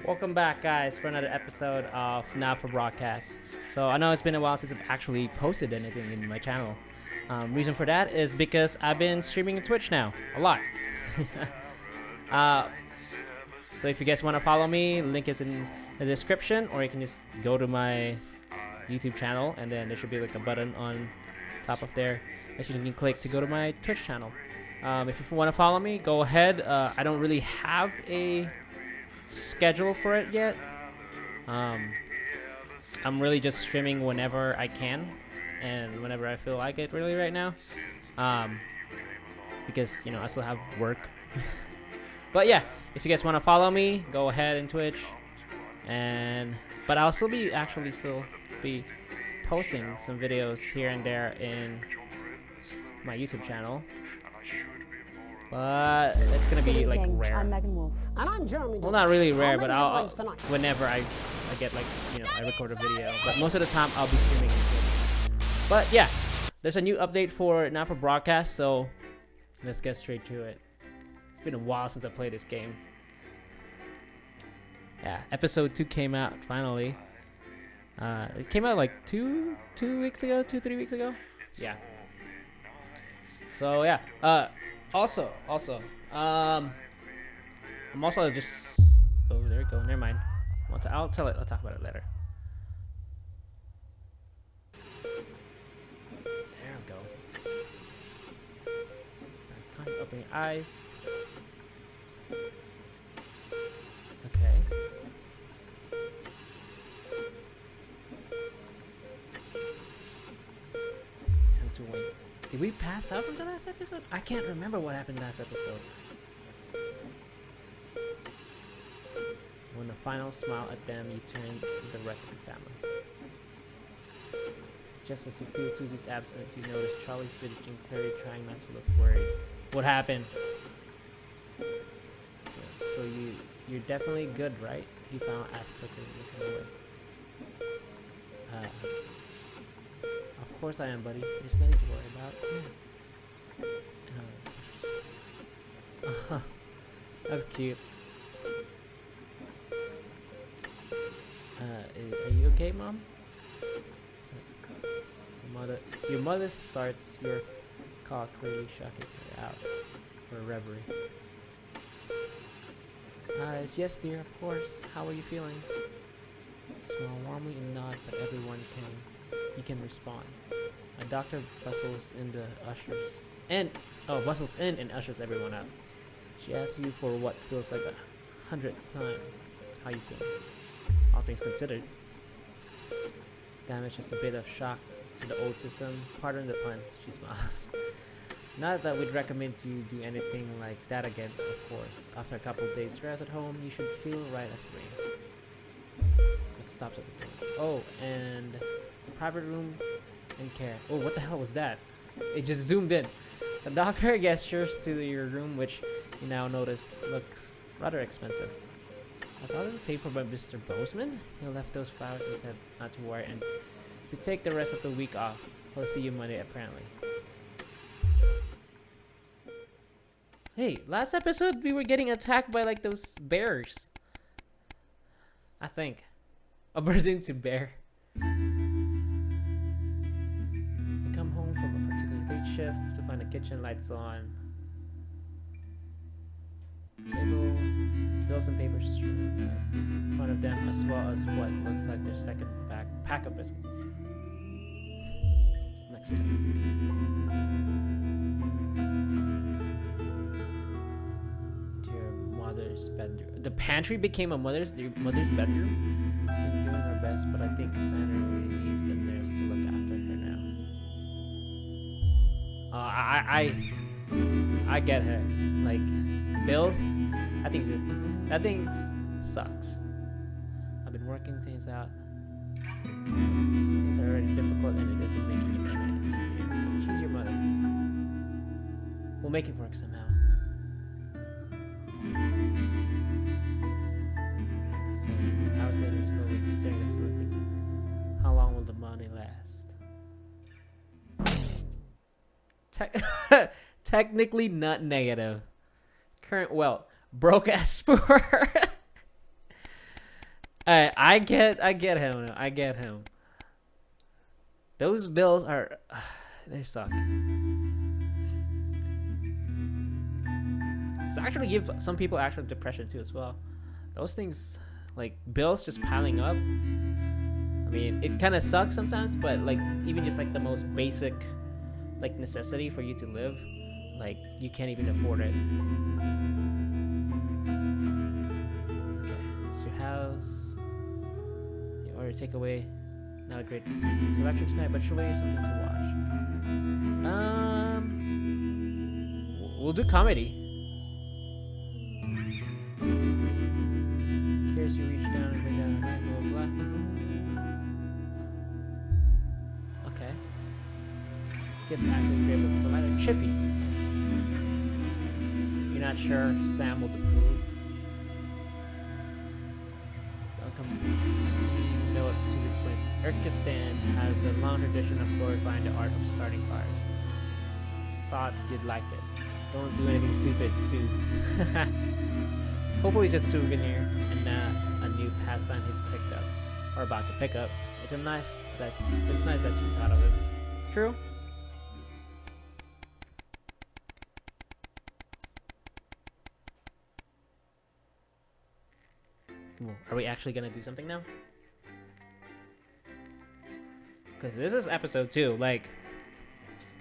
Welcome back, guys, for another episode of Not for Broadcast. So I know it's been a while since I've actually posted anything in my channel. Reason for that is because I've been streaming on Twitch now a lot. uh, so if you guys want to follow me, link is in the description, or you can just go to my YouTube channel, and then there should be like a button on top of there that you can click to go to my Twitch channel. If you want to follow me, go ahead. I don't really have a schedule for it yet. I'm really just streaming whenever I can and whenever I feel like it really right now. Because I still have work. But yeah, if you guys want to follow me, go ahead and Twitch. But I'll still be posting some videos here and there in my YouTube channel. But it's gonna be like rare. I'm Megan Wolf. And I'm Jeremy. Well, not really rare, but I'll whenever I get like I record a video. But most of the time I'll be streaming it. But yeah, there's a new update for Not for Broadcast, so let's get straight to it. It's been a while since I played this game. Yeah, episode 2 came out finally. It came out like 3 weeks ago. Yeah. So yeah. Also, I'm also just. Oh, there you go. Never mind. I'll tell it. I'll talk about it later. There we go. Kind of open your eyes. Okay. Attempt to win. Did we pass out from the last episode? I can't remember what happened last episode. When the final smile at them, you turn to the rest of the family. Just as you feel Susie's absence, you notice Charlie's fidgeting, Clary trying not to look worried. What happened? So you're definitely good, right? He finally asked quickly, looking away. Of course I am, buddy. There's nothing to worry about. That's cute. Are you okay, Mom? Your mother starts your call, clearly shocking her out for a reverie. Yes, dear, of course. How are you feeling? Smile warmly and nod, but everyone you can respond. A doctor bustles in and ushers everyone out. She asks you for what feels like 100th time. How you feeling? All things considered. Damage is a bit of shock to the old system. Pardon the pun, she smiles. Not that we'd recommend you do anything like that again, of course. After a couple days rest at home, you should feel right as rain. It stops at the door. Oh, and the private room and care. Oh, what the hell was that? It just zoomed in. The doctor gestures to your room, which you now notice looks rather expensive. Was all paid for by Mr. Bozeman? He left those flowers and said not to worry and to take the rest of the week off. He'll see you Monday, apparently. Hey, last episode we were getting attacked by like those bears. I think. A burden to bear. You come home from a particularly late shift to find the kitchen lights on. Table, bills and papers strewn in front of them, as well as what looks like their second pack of biscuits. Next to your mother's bedroom. The pantry became a mother's bedroom. Been doing her best, but I think Cassandra really needs a nurse to look after her now. I get her. Like bills. That thing sucks. I've been working things out. Things are already difficult, and it isn't making it any easier. But she's your mother. We'll make it work somehow. So, hours later, you're slowly staring at sleeping. How long will the money last? Technically not negative. Current wealth. Broke as poor. I get him. I get him. Those bills are, they suck. It's actually give some people actual depression too as well. Those things, like bills just piling up. I mean, it kind of sucks sometimes, but like even just like the most basic, like necessity for you to live, like you can't even afford it. Okay, it's your house. You order takeaway. Not a great selection tonight, but show you something to watch. We'll do comedy. Curious, you reach down and bring down a knife, blah blah blah. Okay. Gift actually agreeable provider. Chippy. You're not sure Sam will approve. Welcome. No, Susie explains. Rackista has a long tradition of glorifying the art of starting fires. Thought you'd like it. Don't do anything stupid, Suze. Hopefully, just a souvenir and not a new pastime he's picked up or about to pick up. It's nice that you thought of it. True. Are we actually gonna do something now? Because this is episode 2. Like,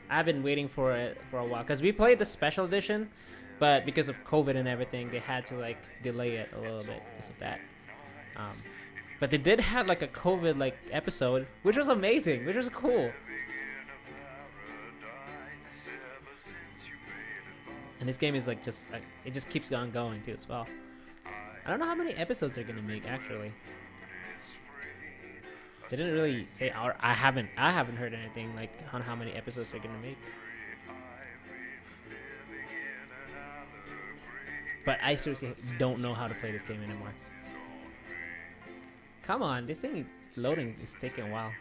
I've been waiting for it for a while. Because we played the special edition, but because of COVID and everything, they had to like delay it a little bit because of that. But they did have like a COVID like episode, which was amazing, which was cool. And this game is like just like it just keeps on going too as well. I don't know how many episodes they're gonna make actually. They didn't really say, or I haven't heard anything like on how many episodes they're gonna make. But I seriously don't know how to play this game anymore. Come on, this thing loading is taking a while.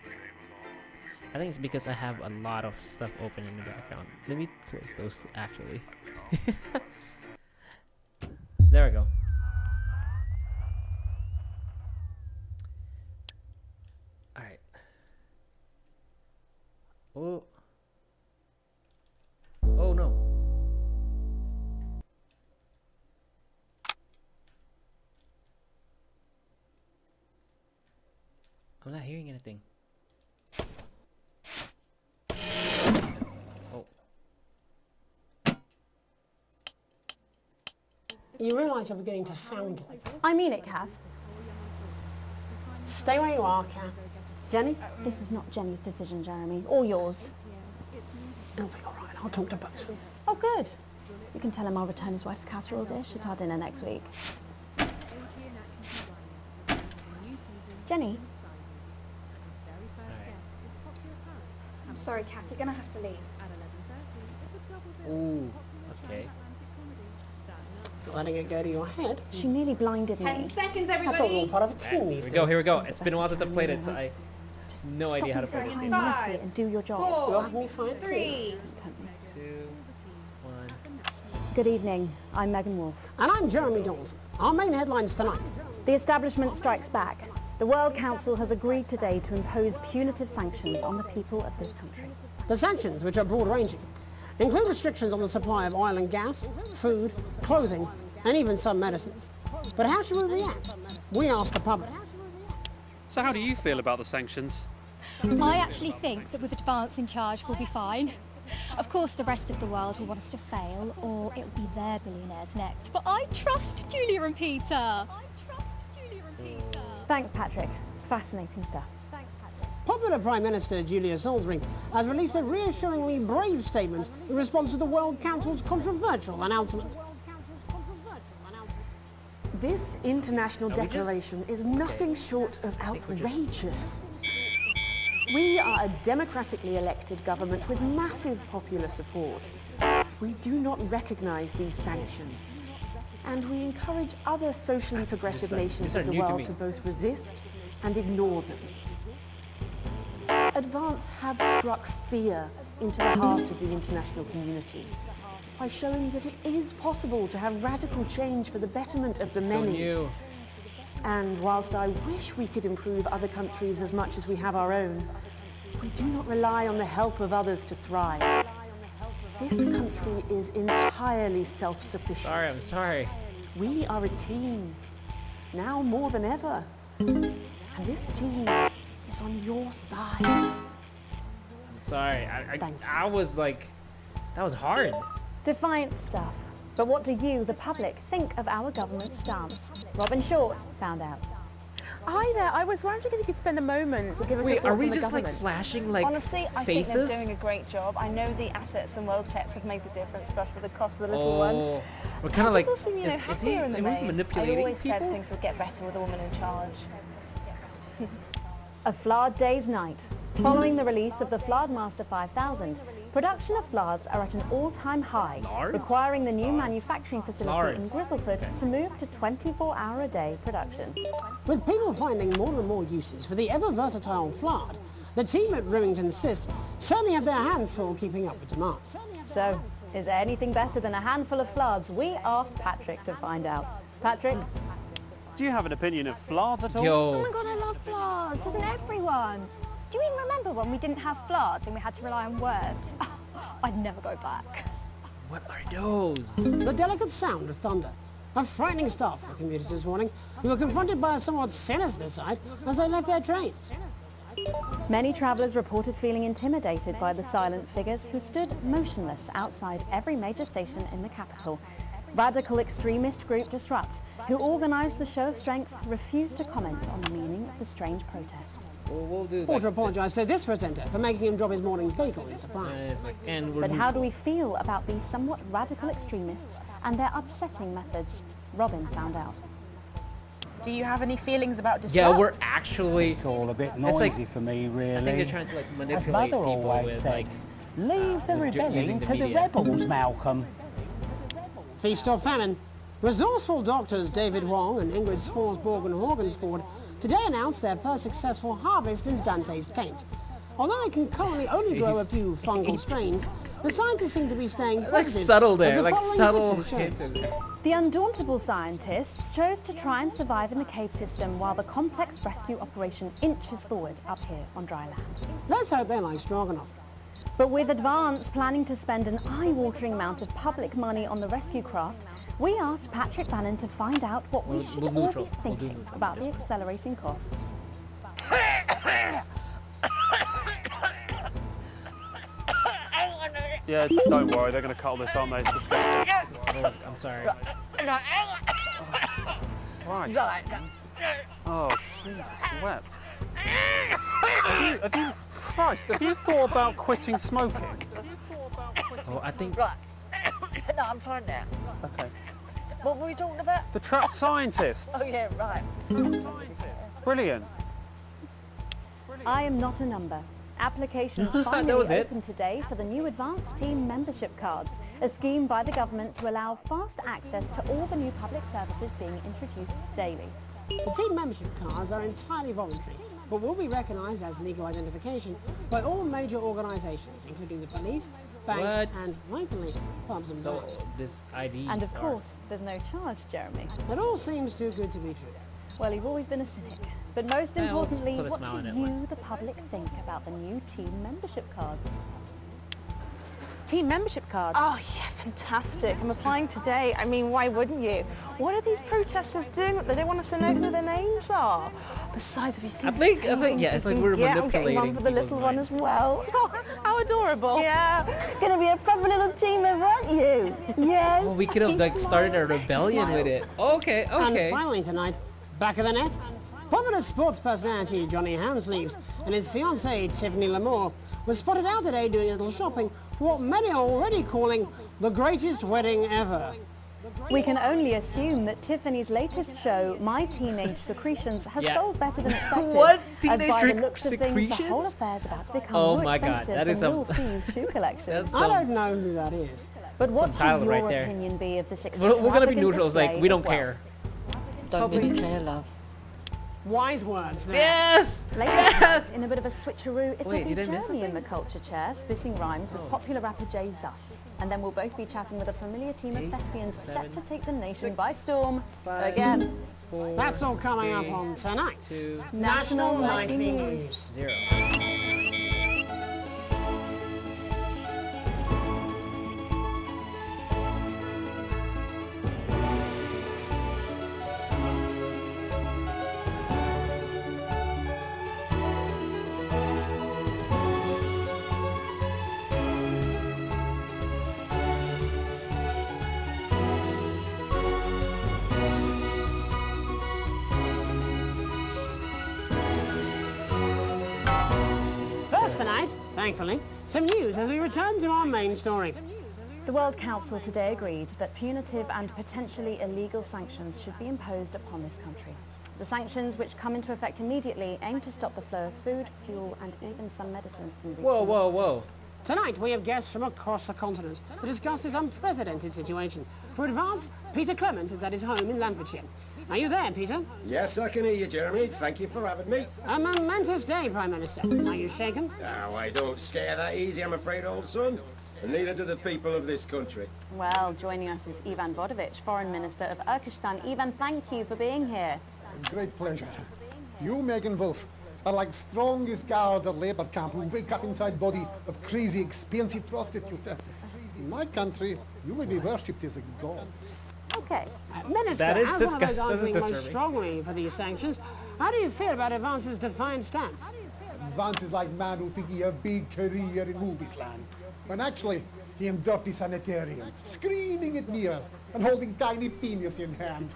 I think it's because I have a lot of stuff open in the background. Let me close those actually. There we go. Alright. Oh. Oh no. I'm not hearing anything. Oh. You realise you're beginning to sound like her. I mean it, Kath. Stay where you are, Kath. Jenny? This is not Jenny's decision, Jeremy, or yours. It'll be all right. I'll talk to both of you. Oh, good. You can tell him I'll return his wife's casserole dish at our dinner next week. Jenny? I'm sorry, Kath, you're going to have to leave. Ooh. Okay. Not letting it go to your head. She nearly blinded 10 me. seconds, I thought we were everybody. part of a team these days. Here we go. It's been a while since I played it, so I have no Stop idea how to being play this so game. nutty and do your job. 4, You'll have me fired too. 3. Don't me. 2, 1. Good evening. I'm Megan Wolfe. And I'm Jeremy Dawson. Our main headlines tonight. The establishment strikes back. The World Council has agreed today to impose punitive sanctions on the people of this country. The sanctions, which are broad-ranging, include restrictions on the supply of oil and gas, food, clothing, and even some medicines. But how should we react? We asked the public. So how do you feel about the sanctions? I actually think that with Advance in charge we'll be fine. Of course the rest of the world will want us to fail, or it'll be their billionaires next. But I trust Julia and Peter. Thanks, Patrick. Fascinating stuff. Popular Prime Minister Julia Salisbury has released a reassuringly brave statement in response to the World Council's controversial announcement. This international Are we just- declaration is nothing short of outrageous. We are a democratically elected government with massive popular support. We do not recognise these sanctions, and we encourage other socially progressive nations these are of the new to world me. to both resist and ignore them. Advance have struck fear into the heart of the international community by showing that it is possible to have radical change for the betterment of the So many. new. And whilst I wish we could improve other countries as much as we have our own, we do not rely on the help of others to thrive. This country is entirely self-sufficient. Sorry, I'm sorry. We are a team, now more than ever. And this team is on your side. I'm sorry. Thank you. I was like, that was hard. Defiant stuff. But what do you, the public, think of our government's stance? Robin Short found out. Hi there, I was wondering if you could spend a moment to give us your Wait, thoughts are on we the just like government. flashing like Honestly, I faces? think they're doing a great job. I know the assets and world checks have made the difference for us with the cost of the little one. Oh, we're kind of like, People seem, is he happier in the main. manipulating I always people? said things would get better with a woman in charge. A Flard Day's night. Following the release of the Flard Master 5000, production of Flards are at an all-time high, Flards? requiring the new manufacturing facility in Flards. Grizzleford to move to 24-hour-a-day production. With people finding more and more uses for the ever-versatile Flard, the team at Remington Cyst certainly have their hands full keeping up with demand. So, is there anything better than a handful of Flards? We asked Patrick to find out. Patrick? Do you have an opinion of Flards at all? Oh Yo, my god, I love Flards, doesn't everyone? Do you even remember when we didn't have Flards and we had to rely on words? I'd never go back. what are those? The delicate sound of thunder. A frightening start for commuters this morning who were confronted by a somewhat sinister sight as they left their trains. Many travellers reported feeling intimidated by the silent figures who stood motionless outside every major station in the capital. Radical extremist group Disrupt, who organised the show of strength, refused to comment on the meaning of the strange protest. We'll do Or to like apologise to this presenter for making him drop his morning bagel in surprise. this. And we're But how do we feel about these somewhat radical extremists and their upsetting methods? Robin found out. Do you have any feelings about Disrupt? Yeah, we're actually. It's all a bit It's noisy like- for me, really. I think they're trying to like As manipulate Mother people always with said, like. leave the with rebelling using the to the media. rebels, Malcolm. Feast or famine, resourceful doctors David Wong and Ingrid Swansborg and Horgansford today announced their first successful harvest in Dante's taint. Although they can currently only grow a few fungal strains, the scientists seem to be staying Like positive. subtle as there, the like following subtle picture shows. hints in there. The undauntable scientists chose to try and survive in the cave system while the complex rescue operation inches forward up here on dry land. Let's hope they're like Stroganoff. But with Advance planning to spend an eye-watering amount of public money on the rescue craft, we asked Patrick Bannon to find out what we should we'll all neutral. be We'll do thinking neutral about for the this accelerating costs. Yeah, don't worry, they're going to cut all this, aren't they? It's disgusting. Oh, I'm sorry. Christ. Oh, Jesus, wept. Christ, have you thought about quitting smoking? Oh, I think. No, I'm fine now. Okay. What were we talking about? The trapped scientists. Oh yeah, right. Brilliant. I am not a number. Applications That finally was it. open today for the new Advanced Team membership cards, a scheme by the government to allow fast access to all the new public services being introduced daily. The team membership cards are entirely voluntary, but will be recognised as legal identification by all major organisations, including the police, banks, What? and, rightly, pubs and So bars. this ID. And of course, there's no charge, Jeremy. It all seems too good to be true. Well, you've always been a cynic. But most Yeah, let's importantly, put a what smile on should it, you, the public, think about the new team membership cards? Team membership cards. Oh yeah, fantastic. I'm applying today. I mean, why wouldn't you? What are these protesters doing? They don't want us to know who their names are. Besides, have you seen I think, yeah, it's like we're yeah, I'm manipulating getting one for the people's little one minds. as well. How adorable. Yeah, gonna be a proper little team ever, aren't you? Yes. Oh, we could have like started a rebellion with it. Okay, And okay. finally tonight, back of the net, popular sports personality Johnny Hamsleeves and his fiancée Tiffany Lamour was spotted out today doing a little shopping for what many are already calling the greatest wedding ever. We can only assume that Tiffany's latest show, My Teenage Secretions, has Yeah. sold better than expected. What? As by the Teenage looks of things, the whole Secretions? affair's about to become Oh more my God, expensive that is than a- Lil C's shoe collection. That's I some- don't know who that is. But what should title your right there. opinion be of this We're extravagant gonna be neutral. It's like display we don't of wealth? care. Don't really care, love. Wise words there. Yes. Later Yes. tonight, in a bit of a switcheroo, it'll Wait, be did I miss Jeremy in something? the culture chair, spitting rhymes with popular rapper Jay Zus. And then we'll both be chatting with a familiar team of 8, thespians set 7, to take the nation 6, by storm 5, again. 4, That's all coming 3, up on tonight's 2, National Nightly Nightly News. News. 0. First tonight, thankfully, some news as we return to our main story. The World Council today agreed that punitive and potentially illegal sanctions should be imposed upon this country. The sanctions, which come into effect immediately, aim to stop the flow of food, fuel and even some medicines from reaching... Whoa. Tonight, we have guests from across the continent to discuss this unprecedented situation. For Advance, Peter Clement is at his home in Lancashire. Are you there, Peter? Yes, I can hear you, Jeremy. Thank you for having me. A momentous day, Prime Minister. Are you shaken? Oh, I don't scare that easy, I'm afraid, old son. And neither do the people of this country. Well, joining us is Ivan Vodovich, Foreign Minister of Urkistan. Ivan, thank you for being here. Great pleasure. You, Megan Wolf, are like strongest guard of Labour camp who wake up inside body of crazy, expensive prostitute. In my country, you will be worshipped as a god. Okay. Minister, That is as one of those that is arguing most disturbing. strongly for these sanctions, how do you feel about Advance's defiant stance? Vance is like man who think he have big career in movies land, when actually he in dirty sanitarium, screaming at mirror and holding tiny penis in hand.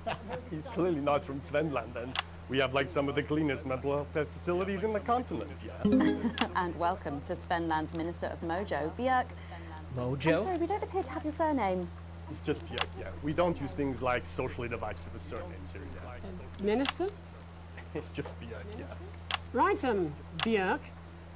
He's clearly not from Svenland, then. We have like some of the cleanest mental health facilities in the continent, yeah. And welcome to Svenland's Minister of Mojo, Björk. I'm Mojo? sorry, we don't appear to have your surname. It's just Björk, yeah. We don't use things like socially divisive surnames here, yeah. Minister? It's just Björk, yeah. Right, Björk.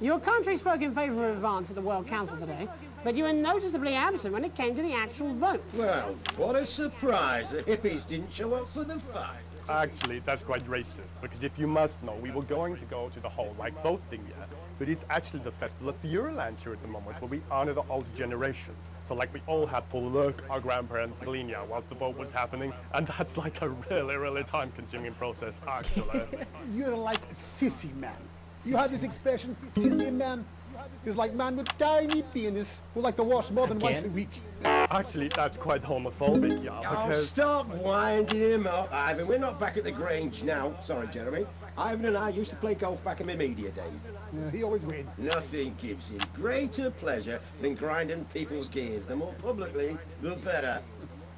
Your country spoke in favour of Advance at the World Council today, but you were noticeably absent when it came to the actual vote. Well, what a surprise. The hippies didn't show up for the fight. Actually, that's quite racist, because if you must know, we were going to go to the whole, like, boat thing, yeah? But it's actually the Festival of Fureland here at the moment, where we honor the old generations. So, like, we all had to look our grandparents' Galinia whilst the boat was happening, and that's like a really, really time-consuming process, actually. You're like a sissy man. You have this expression, sissy man? Is like man with tiny penis who like to wash more than once a week. Actually, that's quite homophobic, yeah, Oh, because... stop winding him up, Ivan. We're not back at the Grange now. Sorry, Jeremy. Ivan and I used to play golf back in my media days. Yeah, he always wins. Nothing gives him greater pleasure than grinding people's gears. The more publicly, the better.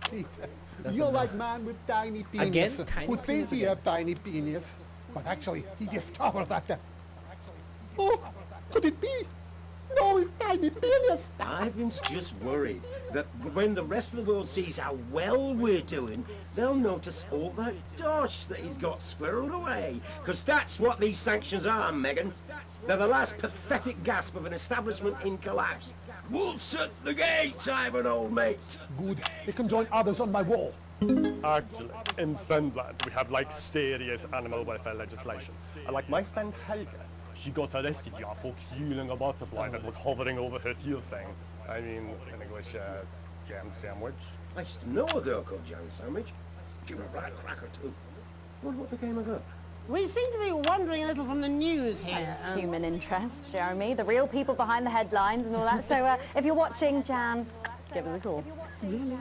Peter, That's you're enough. like man with tiny penis. Again? Tiny who penis thinks he again. have tiny penis, but actually he discovered that. Oh, could it be? No, it's tiny penis. Ivan's just worried that when the rest of the world sees how well we're doing, they'll notice all that dosh that he's got squirreled away. Because that's what these sanctions are, Megan. They're the last pathetic gasp of an establishment in collapse. Wolves at the gates, Ivan, old mate. Good. They can join others on my wall. Actually, in Svenland, we have like serious animal welfare legislation. Like my friend Helga, she got arrested yeah, for killing a butterfly that was hovering over her fuel thing. I mean, in English, jam sandwich. I used to know a girl called Jam Sandwich. She was a right cracker too. Wonder what became of her. We seem to be wandering a little from the news here. It's human interest, Jeremy, the real people behind the headlines and all that. So if you're watching Jan, give us a call. Really?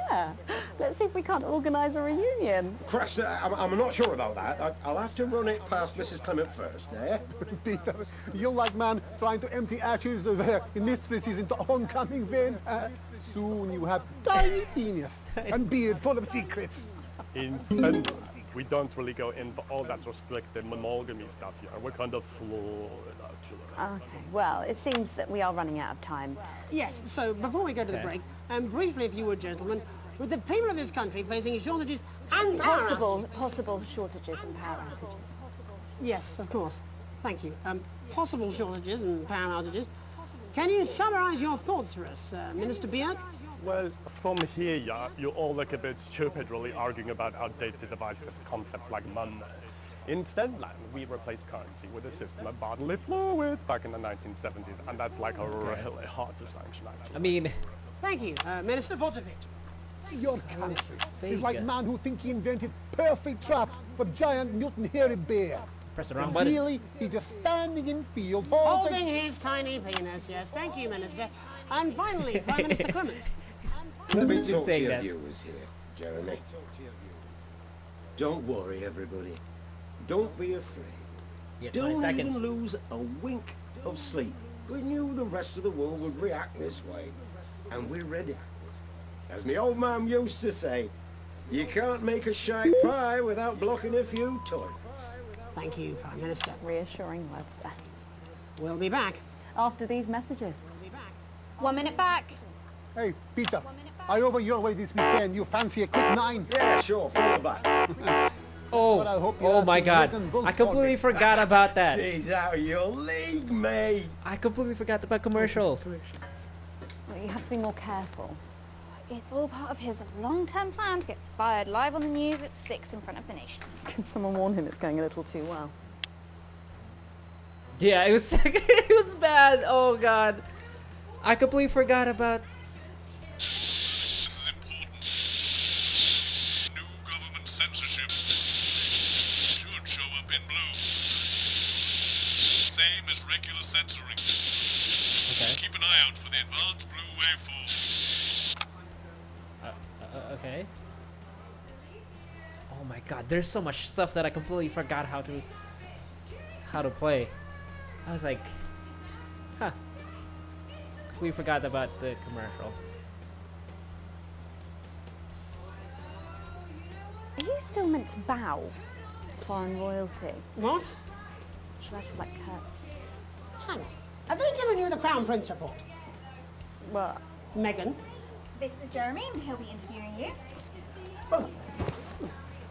Yeah. Let's see if we can't organise a reunion. Crash, I'm not sure about that. I'll have to run it past Mrs. Clement first, eh? Peter, you're like man trying to empty ashes of mistresses into oncoming vein. Soon you have tiny penis and beard full of secrets. In Svenland, we don't really go in for all that restrictive monogamy stuff here. We're kind of flawed, actually. Okay, well, it seems that we are running out of time. Yes, so before we go to the break, briefly, if you would, gentlemen, with the people of this country facing shortages and power Possible shortages and power outages. Yes, of course. Thank you. Possible shortages and power outages. Can you summarise your thoughts for us, Minister Björk? Well, from here, yeah, you all look a bit stupid really arguing about outdated divisive concepts like money. In Finland, we replaced currency with a system of bodily fluids back in the 1970s, and that's like a really hard to sanction, actually. I mean... Thank you, Minister Vodovich. Your country is fake. like man who think he invented perfect trap for giant Newton hairy bear. Press the wrong And button. really, he's just standing in field Holding his tiny penis, yes. Thank you, Minister. And finally, Prime Minister Clement. Let me Who's been talk to saying your that? viewers here, Jeremy. Don't worry, everybody. Don't be afraid. Yeah, 20 Don't seconds. even lose a wink of sleep. We knew the rest of the world would react this way, and we're ready. As my old man used to say, you can't make a shag pie without blocking a few toilets. Thank you, Prime Minister. Reassuring words there. We'll be back. After these messages. 1 minute back. Hey, Peter, I over your way this weekend. You fancy a quick 9? Yeah, sure, fall back. Oh, What I hope you're oh my asking God! Megan Wolf I for completely me. forgot about that. She's out of your league, mate. I completely forgot about commercials. Well, you have to be more careful. It's all part of his long-term plan to get fired live on the news at 6 in front of the nation. Can someone warn him it's going a little too well? Yeah, it was it was bad. Oh God, I completely forgot about. This is important. New government censorship should show up in blue. Same as regular censoring. Okay. Keep an eye out for the advanced blue waveform. Okay. Oh my God, there's so much stuff that I completely forgot how to play. I was like, huh. Completely forgot about the commercial. Are you still meant to bow to foreign royalty? What? Should I just like curtsy? Hang on. Have they given you the Crown Prince report? Well, Meghan? This is Jeremy, and he'll be interviewing you.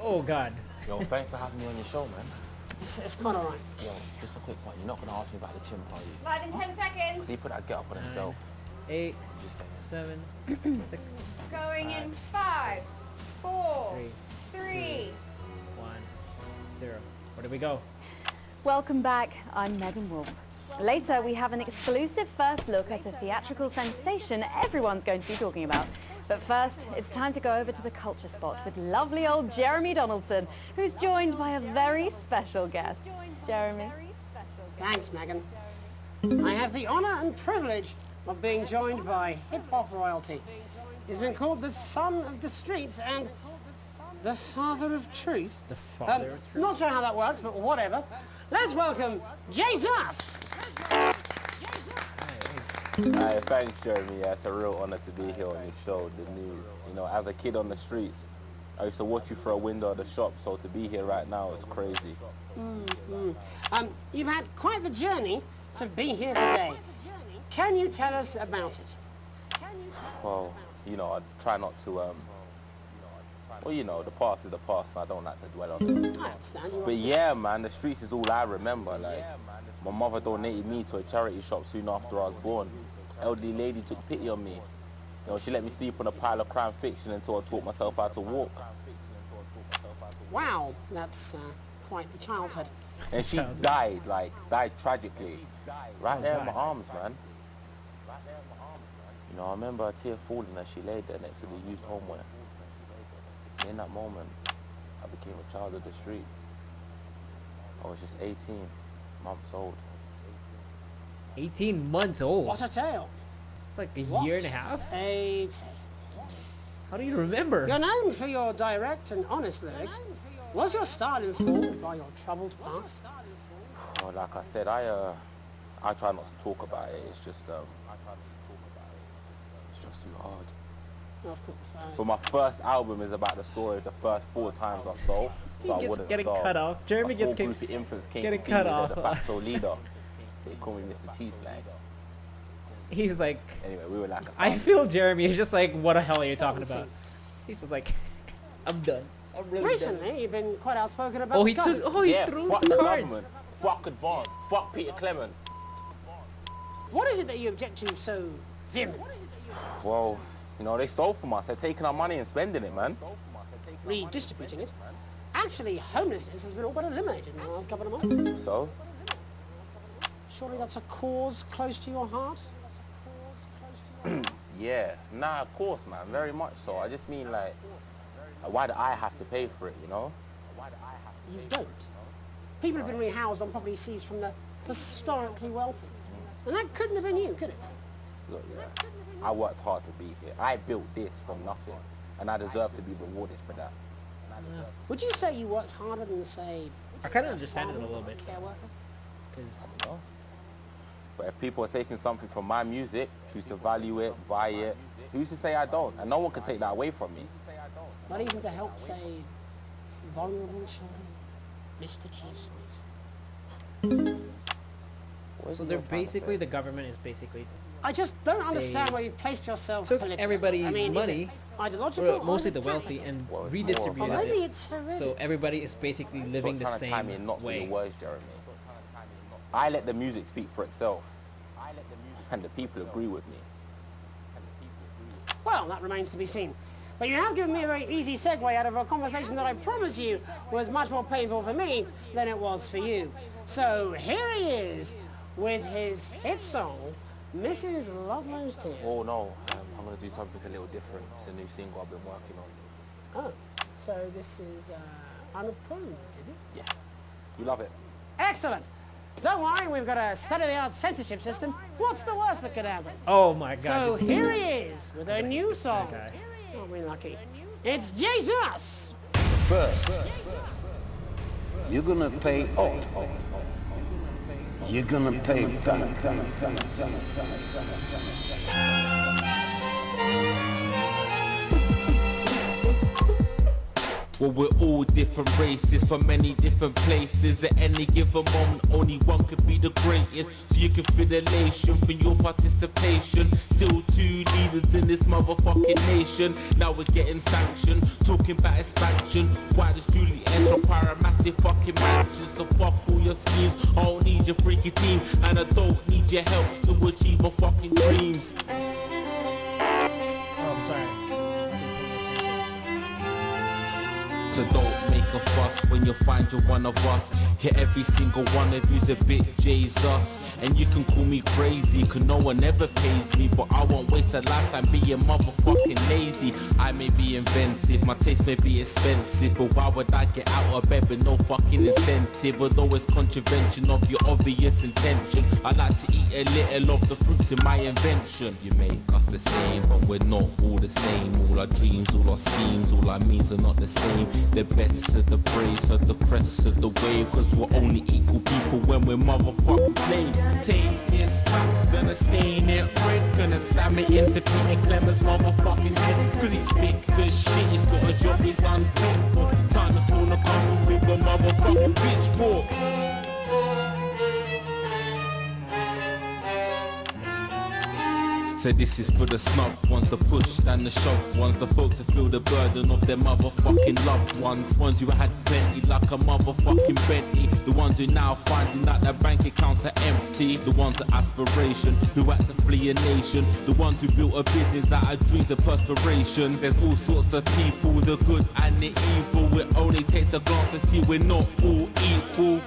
Oh God. Yo, thanks for having me on your show, man. It's quite alright. Yo, just a quick one. You're not going to ask me about the chimp, are you? Live in 10 seconds. Because he put that get up on himself. 8, Just saying. 7, 6, Going in 5, 4, 3, 3. 1, 0. Where do we go? welcome back. I'm Megan Wolf. Later, we have an exclusive first look at a theatrical sensation everyone's going to be talking about. But first, it's time to go over to the culture spot with lovely old Jeremy Donaldson, who's joined by a very special guest. Jeremy. Thanks, Megan. I have the honour and privilege of being joined by hip-hop royalty. He's been called the son of the streets and the father of truth. The father of truth? Not sure how that works, but whatever. Let's welcome Jesus! Hey, thanks, Jeremy. Yeah, it's a real honor to be here on your show, The News. You know, as a kid on the streets, I used to watch you through a window of the shop, so to be here right now is crazy. You've had quite the journey to be here today. Can you tell us about it? Well, you know, I try not to, well, you know, the past is the past, and I don't like to dwell on it. I understand. You But yeah, man, the streets is all I remember. Like, my mother donated me to a charity shop soon after I was born. Elderly lady took pity on me. You know, she let me sleep on a pile of crime fiction until I taught myself how to walk. Wow, that's quite the childhood. And she died tragically. Right there in my arms, man. You know, I remember a tear falling as she laid there next to the used homeware. In that moment, I became a child of the streets. I was just 18 months old. 18 months old. What a tale. It's like a What year and a half. a tale. How do you remember? You're known for your direct and honest lyrics. Was your style informed by your troubled past? Well, like I said, I try not to talk about it. It's just too hard. Of course. But my first album is about the story of the first 4 times I stole, so I He gets wouldn't getting stop. cut off. Jeremy A gets small group of infants came getting to see cut me as off. the de facto leader. They call me Mr. Cheese Slice. He's like, Anyway, we were like a I family. feel Jeremy. He's just like, what the hell are you talking about? He's just like, I'm done. I'm really Recently, done. you've been quite outspoken about Oh, he guns. took. Oh, he Yeah, threw fuck the the cards. government, fuck Advance, fuck Peter Clement. What is it that you object to so vehemently? Well, you know, they stole from us. They're taking our money and spending it, man. Redistributing it. Actually, homelessness has been all but eliminated in the last couple of months. So, Surely that's a cause close to your heart? Yeah, nah, of course, man, very much so. I just mean, like, why do I have to pay for it, you know? You don't. People have been rehoused on property seized from the historically wealthy. And that couldn't have been you, could it? Look, yeah, I worked hard to be here. I built this from nothing, and I deserve to be rewarded for that. Would you say you worked harder than, say, I kind of understand it a little bit. care worker? Because know. But if people are taking something from my music, choose to value it, buy it, who's to say I don't? And no one can take that away from me. Not even to help, say, vulnerable children, Mr. Jesus. So they're basically, the government is basically... I just don't understand where you've placed yourself took politically. everybody's I mean, money, ideological, mostly or the wealthy, and redistributed well, maybe it. it's horrific. So everybody is basically living the same Time in not to way. your words, Jeremy. I let the music speak for itself, and the people agree with me. Well, that remains to be seen. But you have given me a very easy segue out of a conversation that I promise you was much more painful for me than it was for you. So here he is with his hit song, Mrs. Ludlow's Tears. Oh no, I'm going to do something a little different. It's a new single I've been working on. Oh, so this is unapproved, is it? Yeah, you love it. Excellent. Don't worry, we've got a state-of-the-art censorship system. What's the worst that could happen? Oh my God. So here he is with a new song. Okay. Aren't we lucky? It's Jesus! First, you're gonna pay up. You're gonna pay back. Well, we're all different races from many different places. At any given moment, only one could be the greatest. So you can feel the elation from your participation. Still two leaders in this motherfucking nation. Now we're getting sanctioned, talking about expansion. Why does Julius require a massive fucking mansion? So fuck all your schemes, I don't need your freaky team. And I don't need your help to achieve my fucking dreams. Oh, I'm sorry. So don't make a fuss when you find you're one of us. Yeah, every single one of you's a bit Jesus. And you can call me crazy, cause no one ever pays me. But I won't waste a lifetime being motherfucking lazy. I may be inventive, my taste may be expensive, but why would I get out of bed with no fucking incentive? Although it's contravention of your obvious intention, I like to eat a little of the fruits in my invention. You make us the same, but we're not all the same. All our dreams, all our schemes, all our means are not the same. The best of the praise, of the crest of the wave. Cause we're only equal people when we're motherfucking slaves. Take this fact, gonna stain it red. Gonna slam it into Peter Clemens' motherfucking head. Cause he's thick as shit, he's got a job he's unfit for. It's time to stone a castle with a motherfucking pitchfork. So this is for the snuff ones, the push and the shove ones, the folks that feel the burden of their motherfucking loved ones. Ones who had plenty like a motherfucking Bentley. The ones who now finding that their bank accounts are empty. The ones with aspiration, who had to flee a nation. The ones who built a business out of dreams of perspiration. There's all sorts of people, the good and the evil. It only takes a glance to see we're not all equal.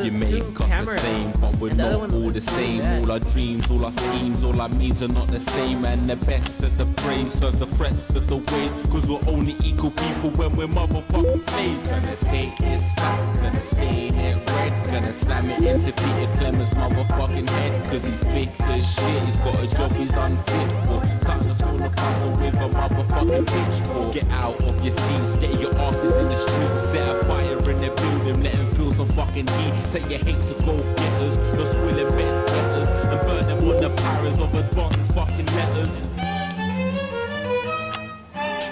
You make us the same, but we're not all the same. All our dreams, all our schemes, all our means are not the same. And the best of the praise, of the crest of the ways. Cause we're only equal people when we're motherfucking slaves. Gonna take this fact, gonna stain it red. Gonna slam it into Peter Clemens' motherfucking head. Cause he's thick as shit, he's got a job he's unfit for. Time to stone a castle with a motherfucking pitchfork. Get out of your seats, get your asses in the streets. Set a fire in the building, let them feel some fucking heat. Take your hate to go getters, no squilling bet getters, and burn them on the powers of advances fucking letters.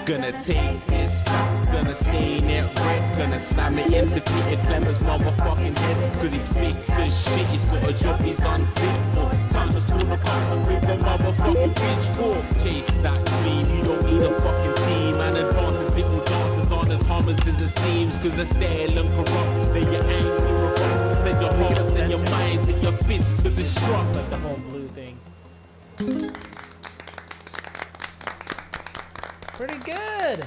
Gonna take his facts, gonna stain it red. Gonna slam it into Peter Clemens' motherfucking head. Cause he's thick as shit, he's got a job he's unfit for. Time to stone a castle with a motherfucking pitchfork. Chase that dream, you don't need a fucking team. And advances little dances aren't as harmless as it seems. Cause they're stale and corrupt, then your anger erupt. Then your hearts and your minds and your fists to destruct. Like the whole blue thing. Pretty good.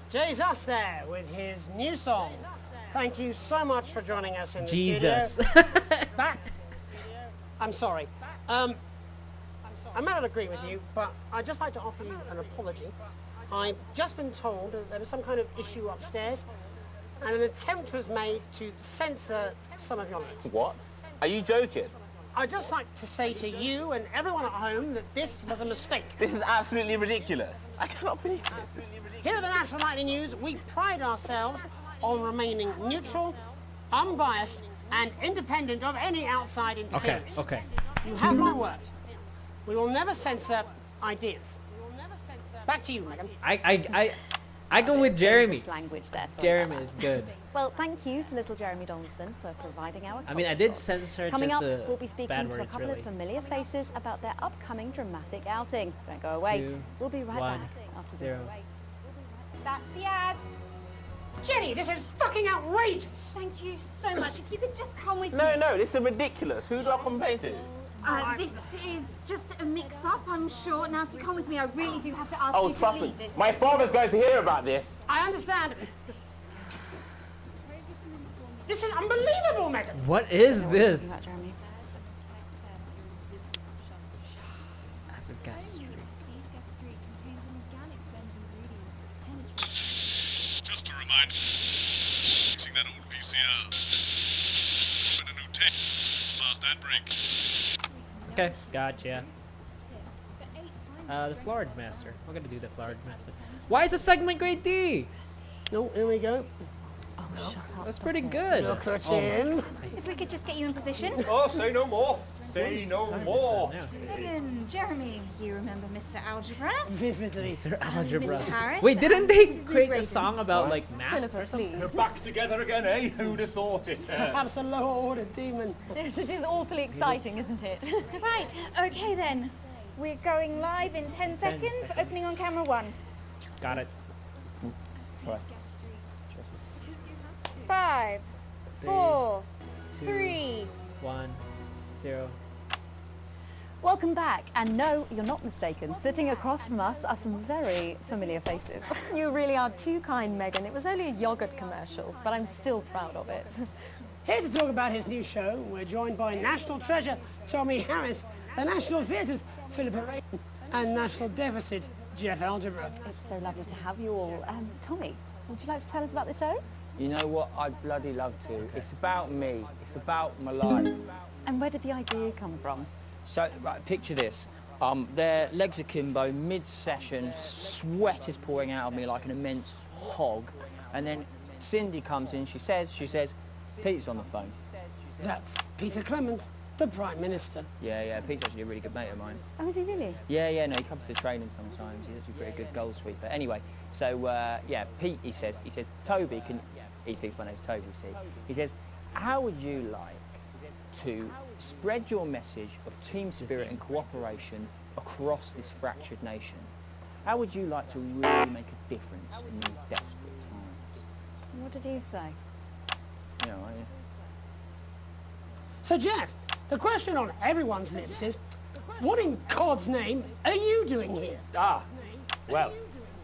Jesus there with his new song. Thank you so much for joining us in the Jesus. studio. Back I'm sorry. I may not agree with you, but I'd just like to offer you an apology. I've just been told that there was some kind of issue upstairs, and an attempt was made to censor some of your notes. What? Are you joking? I'd just like to say to you and everyone at home that this was a mistake. This is absolutely ridiculous. I cannot believe this. Here at the National Nightly News, we pride ourselves on remaining neutral, unbiased, and independent of any outside interference. Okay. You have my word. We will never censor ideas. Back to you, Megan. I go with Jeremy. Language there. Jeremy is good. Well, thank you to little Jeremy Donaldson for providing our I mean, I did censor Coming just up, the we'll be speaking bad to a words, couple really. of familiar faces about their upcoming dramatic outing. Don't go away. 2, We'll be right 1, back after 0. this. That's the ad. Jenny, this is fucking outrageous! Thank you so much. If you could just come with me. No, this is ridiculous. Who do I complain to? This is just a mix-up, I'm sure. Now, if you come with me, I really do have to ask Oh, you to trust me. leave this. My father's going to hear about this. I understand. This is unbelievable, Megan! What is this? As a guest street. Just a reminder, using that old VCR. Put a new tape. Last ad break. Okay, gotcha. The Florida Master. We're gonna do the Florida Master. Why is the segment grade D? No, here we go. Oh, shut up. That's pretty good. Look at him. If we could just get you in position. Oh, say no more. Say no more. Megan, Jeremy, you remember Mr. Algebra? Vividly. Sir Algebra. Mr. Harris. Wait, didn't and they Mrs. create a Reagan. song about like math Philippa, or something? We're back together again, eh? Who'd have thought it? Perhaps a lower order demon. Yes, it is awfully exciting, isn't it? Right, okay then. We're going live in 10 seconds. Opening on camera 1. Got it. 5, 4, 2, 3. 1, 0. Welcome back, and no, you're not mistaken. Sitting across from us are some very familiar faces. You really are too kind, Megan. It was only a yogurt commercial, but I'm still proud of it. Here to talk about his new show, we're joined by National Treasure Tommy Harris, the National Theatre's Philippa Reagan, and National Deficit Jeff Algebra. It's so lovely to have you all. Tommy, would you like to tell us about the show? You know what? I'd bloody love to. It's about me. It's about my life. And where did the idea come from? So, right, picture this. Their legs akimbo, mid-session, sweat is pouring out of me like an immense hog. And then Cindy comes in, she says, Pete's on the phone. That's Peter Clement, the Prime Minister. Yeah, Pete's actually a really good mate of mine. Oh, is he really? Yeah, no, he comes to training sometimes. He's actually a pretty good goal sweeper. Anyway, so, Pete, he says, Toby, he thinks my name's Toby, see. He says, how would you like to spread your message of team spirit and cooperation across this fractured nation? How would you like to really make a difference in these desperate times? What did he say? You know, So, Jeff, the question on everyone's lips is, what in God's name are you doing here? Well,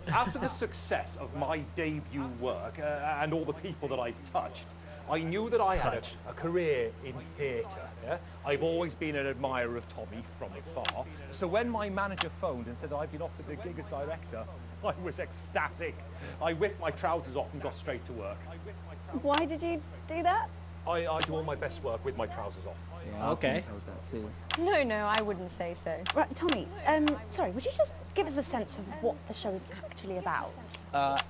after the success of my debut work and all the people that I've touched, I knew that I had a career in theatre. Yeah? I've always been an admirer of Tommy from afar. So when my manager phoned and said that I'd been offered the gig as director, I was ecstatic. I whipped my trousers off and got straight to work. Why did you do that? I do all my best work with my trousers off. Yeah, Okay. I've been told that too. No, I wouldn't say so. Right, Tommy, sorry, would you just give us a sense of what the show is actually about?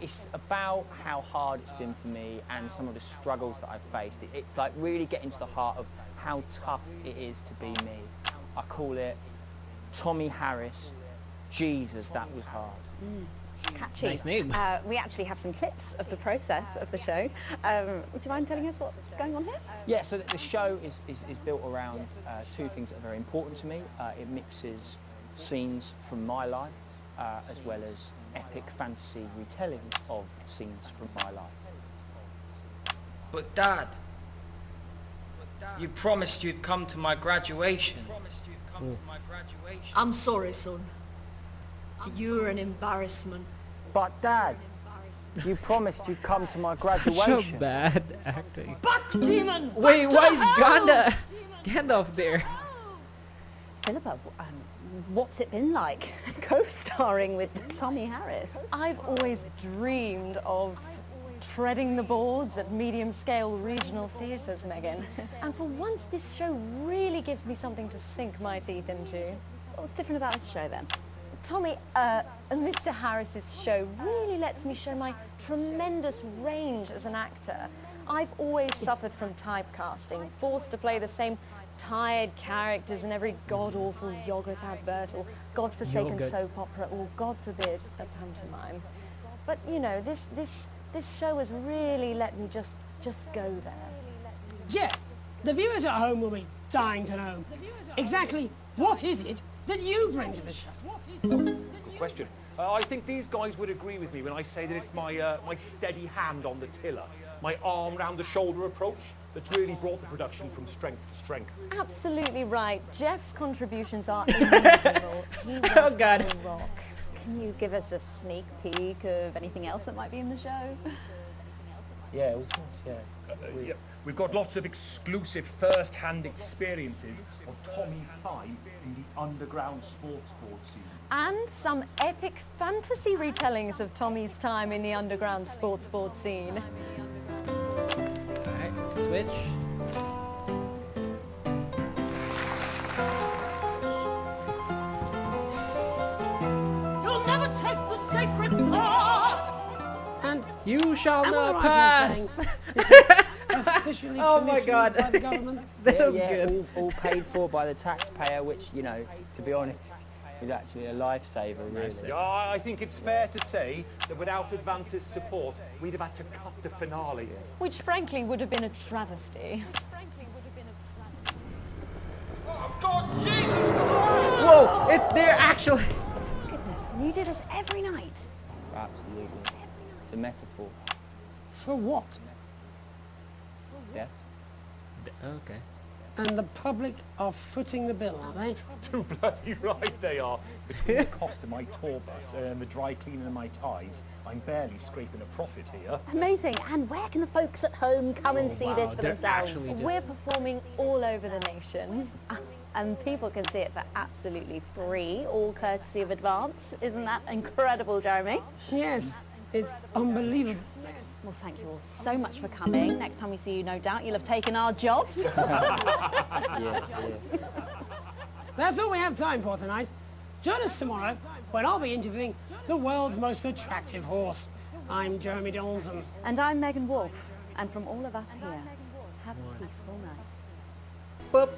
It's about how hard it's been for me and some of the struggles that I've faced. It like really getting to the heart of how tough it is to be me. I call it Tommy Harris, Jesus, that was hard. Catchy. Nice name. We actually have some clips of the process of the show. Would you mind telling us what's going on here? Yeah, so the show is built around two things that are very important to me. It mixes scenes from my life as well as epic fantasy retelling of scenes from my life. But Dad, you promised you'd come to my graduation. I'm sorry, son. You're an embarrassment. But Dad, you promised you'd come to my Such graduation. a bad acting. Back, demon! Wait, Back why to is the house! Gandalf there? Philippa, what's it been like co-starring with Tommy Harris? I've always dreamed of treading the boards at medium-scale regional theatres, Megan. And for once, this show really gives me something to sink my teeth into. What's different about this show then? Tommy, Mr. Harris's show really lets me show my tremendous range as an actor. I've always suffered from typecasting, forced to play the same tired characters in every god-awful yogurt advert or godforsaken soap opera or, God forbid, a pantomime. But, you know, this show has really let me just go there. Jeff, the viewers at home will be dying to know exactly what is it that you bring to the show. Good question. I think these guys would agree with me when I say that it's my steady hand on the tiller, my arm round the shoulder approach that's really brought the production from strength to strength. Absolutely right. Jeff's contributions are immeasurable. He was Oh, God. a rock. Can you give us a sneak peek of anything else that might be in the show? Yeah, of course, yeah. Yeah. We've got lots of exclusive first-hand experiences of Tommy's time in the underground sports board scene. And some epic fantasy retellings of Tommy's time in the underground sports board scene. Alright, switch. You'll never take the sacred pass! And you shall am I not right in pass! saying this is officially Oh my commissioned God. by the government? That Yeah, was yeah, good. all paid for by the taxpayer, which, you know, to be honest, is actually a lifesaver, really. Yeah, I think it's fair to say that without Advance's support, we'd have had to cut the finale. Which frankly would have been a travesty. Oh, God, Jesus Christ! Whoa! They're actually... Goodness, and you do this every night. Absolutely. It's a metaphor. For what? Death. Okay. And the public are footing the bill, are they? Too bloody right they are. Between the cost of my tour bus and the dry cleaning of my ties, I'm barely scraping a profit here. Amazing. And where can the folks at home come and see this for they're themselves? actually just- We're performing all over the nation. And people can see it for absolutely free, all courtesy of Advance. Isn't that incredible, Jeremy? Yes, it's unbelievable. Well, thank you all so much for coming. Next time we see you, no doubt, you'll have taken our jobs. That's all we have time for tonight. Join us tomorrow when I'll be interviewing the world's most attractive horse. I'm Jeremy Donaldson. And I'm Megan Wolf. And from all of us here, have a peaceful night. Boop.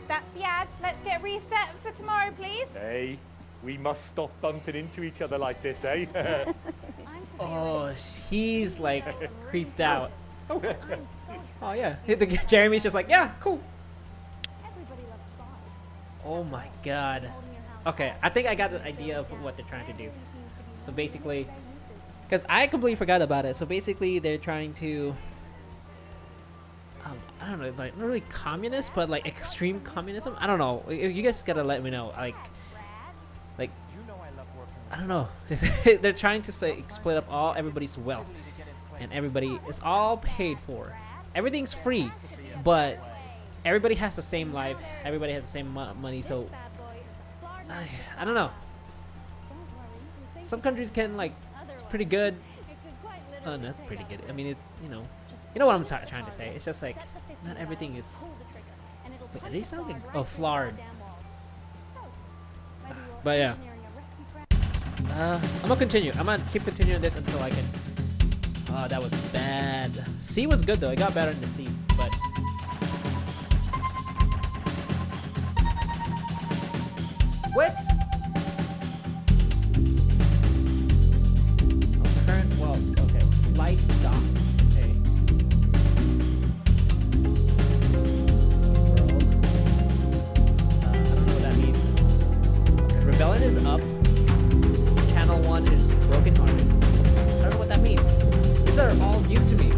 That's the ads. Let's get reset for tomorrow, please. Hey, we must stop bumping into each other like this, eh? Oh, he's like creeped out. Oh yeah, Jeremy's just like, yeah, cool. Oh my God. Okay, I think I got the idea of what they're trying to do. So basically, because I completely forgot about it. So basically, they're trying to, I don't know, like not really communist, but like extreme communism. I don't know. You guys gotta let me know. Like I don't know. They're trying to say split up everybody's wealth, and everybody is all paid for. Everything's free, but everybody has the same life. Everybody has the same money. So I don't know. Some countries can it's pretty good. No, it's pretty good. I mean, you know what I'm trying to say. It's just like not everything is. Wait, are they sound like Florida? But yeah. I'm gonna continue. I'm gonna keep continuing this until I can. Oh, that was bad. C was good though. It got better in the C, but. What? Oh, current. Well, okay. Slight dock. Okay. World. I don't know what that means. Okay, Rebellion is up. Channel 1 is brokenhearted. I don't know what that means. These are all new to me.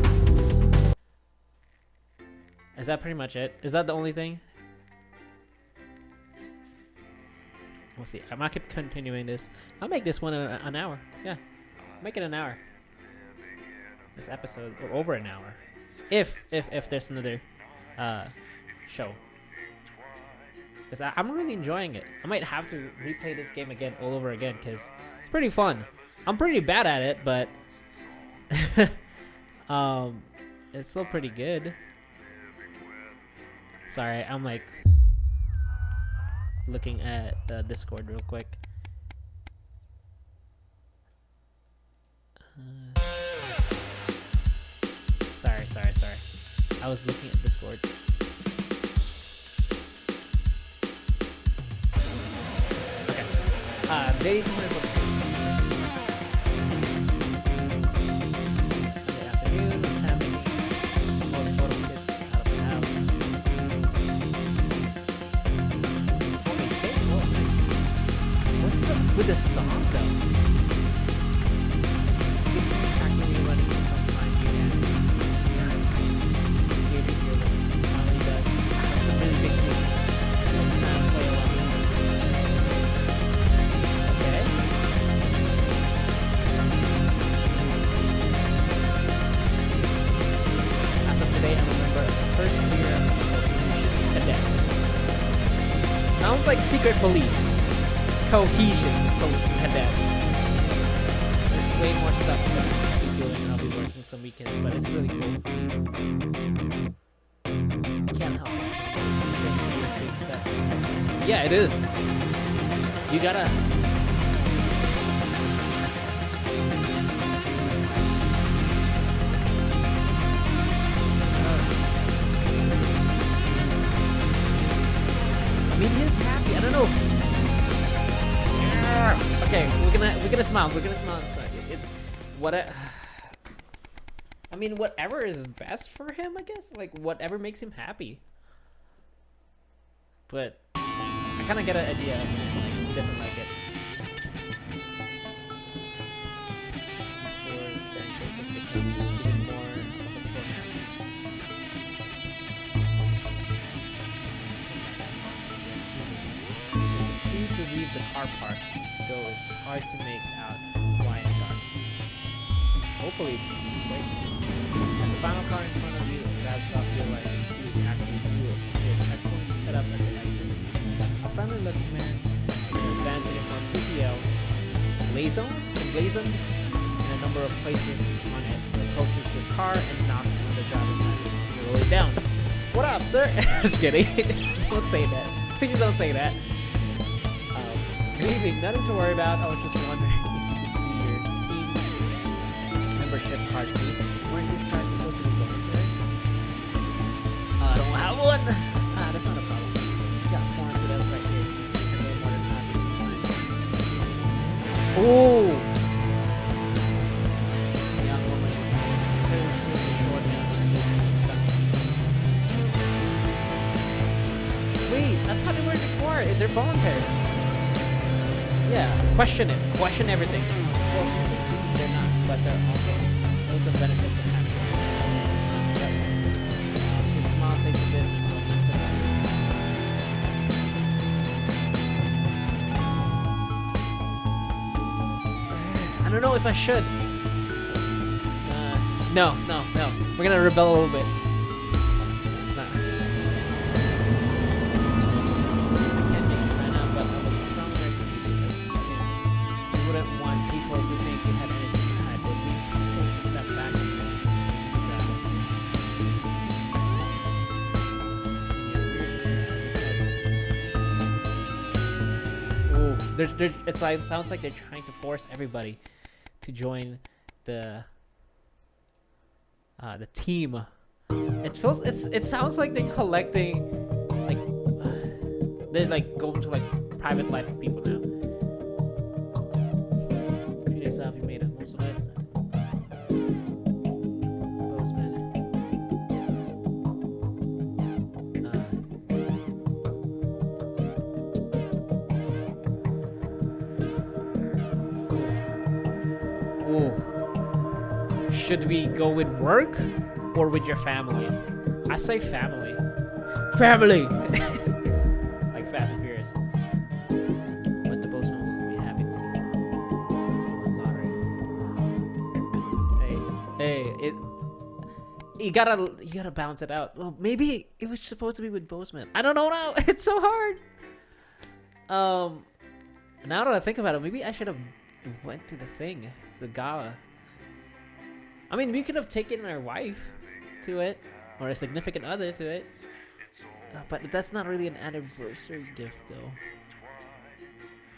Is that pretty much it? Is that the only thing? We'll see. I'm gonna keep continuing this. I'll make this one an hour. Yeah, make it an hour. This episode, or over an hour, if there's another show. because I'm really enjoying it. I might have to replay this game again all over again because it's pretty fun. I'm pretty bad at it, but it's still pretty good. Sorry, I'm like looking at the Discord real quick. Sorry. I was looking at Discord. Okay. Day 242. Sunday afternoon, time most photo kids out of the house. Holy cake, oh nice. What's the with the song though? Actually running to come find you and family does have some really big moves. And Sam play along. Okay. As of today, I'm a member of the first year of cadets. Sounds like secret police. Cohesion cadets. There's way more stuff that I'll be doing. I'll be working some weekends, but it's really cool. Can't help it. It's a big step. Yeah, it is. You gotta. I mean, he's happy. I don't know. Okay, we're gonna smile. We're gonna smile inside. It's what I mean, whatever is best for him, I guess. Like whatever makes him happy. But I kind of get an idea of like he doesn't like it. Before certain traits has become even more of a chore now. There's a cue to leave the car park, though it's hard to make out why in the dark. Hopefully it's quick. As the final car in front of you grabs up, you'll like he was actually due with a checkpoint set up at the exit. A friendly looking man in an advanced uniform CCL emblazoned in a number of places on it approaches your car and knocks on the driver's side. You roll it down. What up, sir? Just kidding. Don't say that. Please don't say that. Good evening. Nothing to worry about. I was just wondering if you could see your team membership card, please. Weren't these cards supposed to be voluntary? I don't have one. That's not a problem. We got forms with us right here. And they're more than happy to sign. Oh! The young woman is very simply short and sleeping stomach. Wait, I thought they weren't required. They're voluntary. Yeah, question it. Question everything. Well, strictly speaking, they're not, but there are also loads of benefits of having them. His smile takes a bit of I don't know if I should. No. We're gonna rebel a little bit. It's not. Wouldn't want people to think we had anything to hide, but we take a step back and just it sounds like they're trying to force everybody to join the team. It sounds like they're collecting, like they're like going to like private life of people now. Yourself, you made it most of it. Postman. Should we go with work or with your family? I say family. Family! Like Fast and Furious. But the postman will be happy to win lottery. Hey, you gotta balance it out. Well, maybe it was supposed to be with Bozeman. I don't know now. It's so hard. Now that I think about it, maybe I should have went to the thing, the gala. I mean, we could have taken our wife to it, or a significant other to it. But that's not really an anniversary gift, though.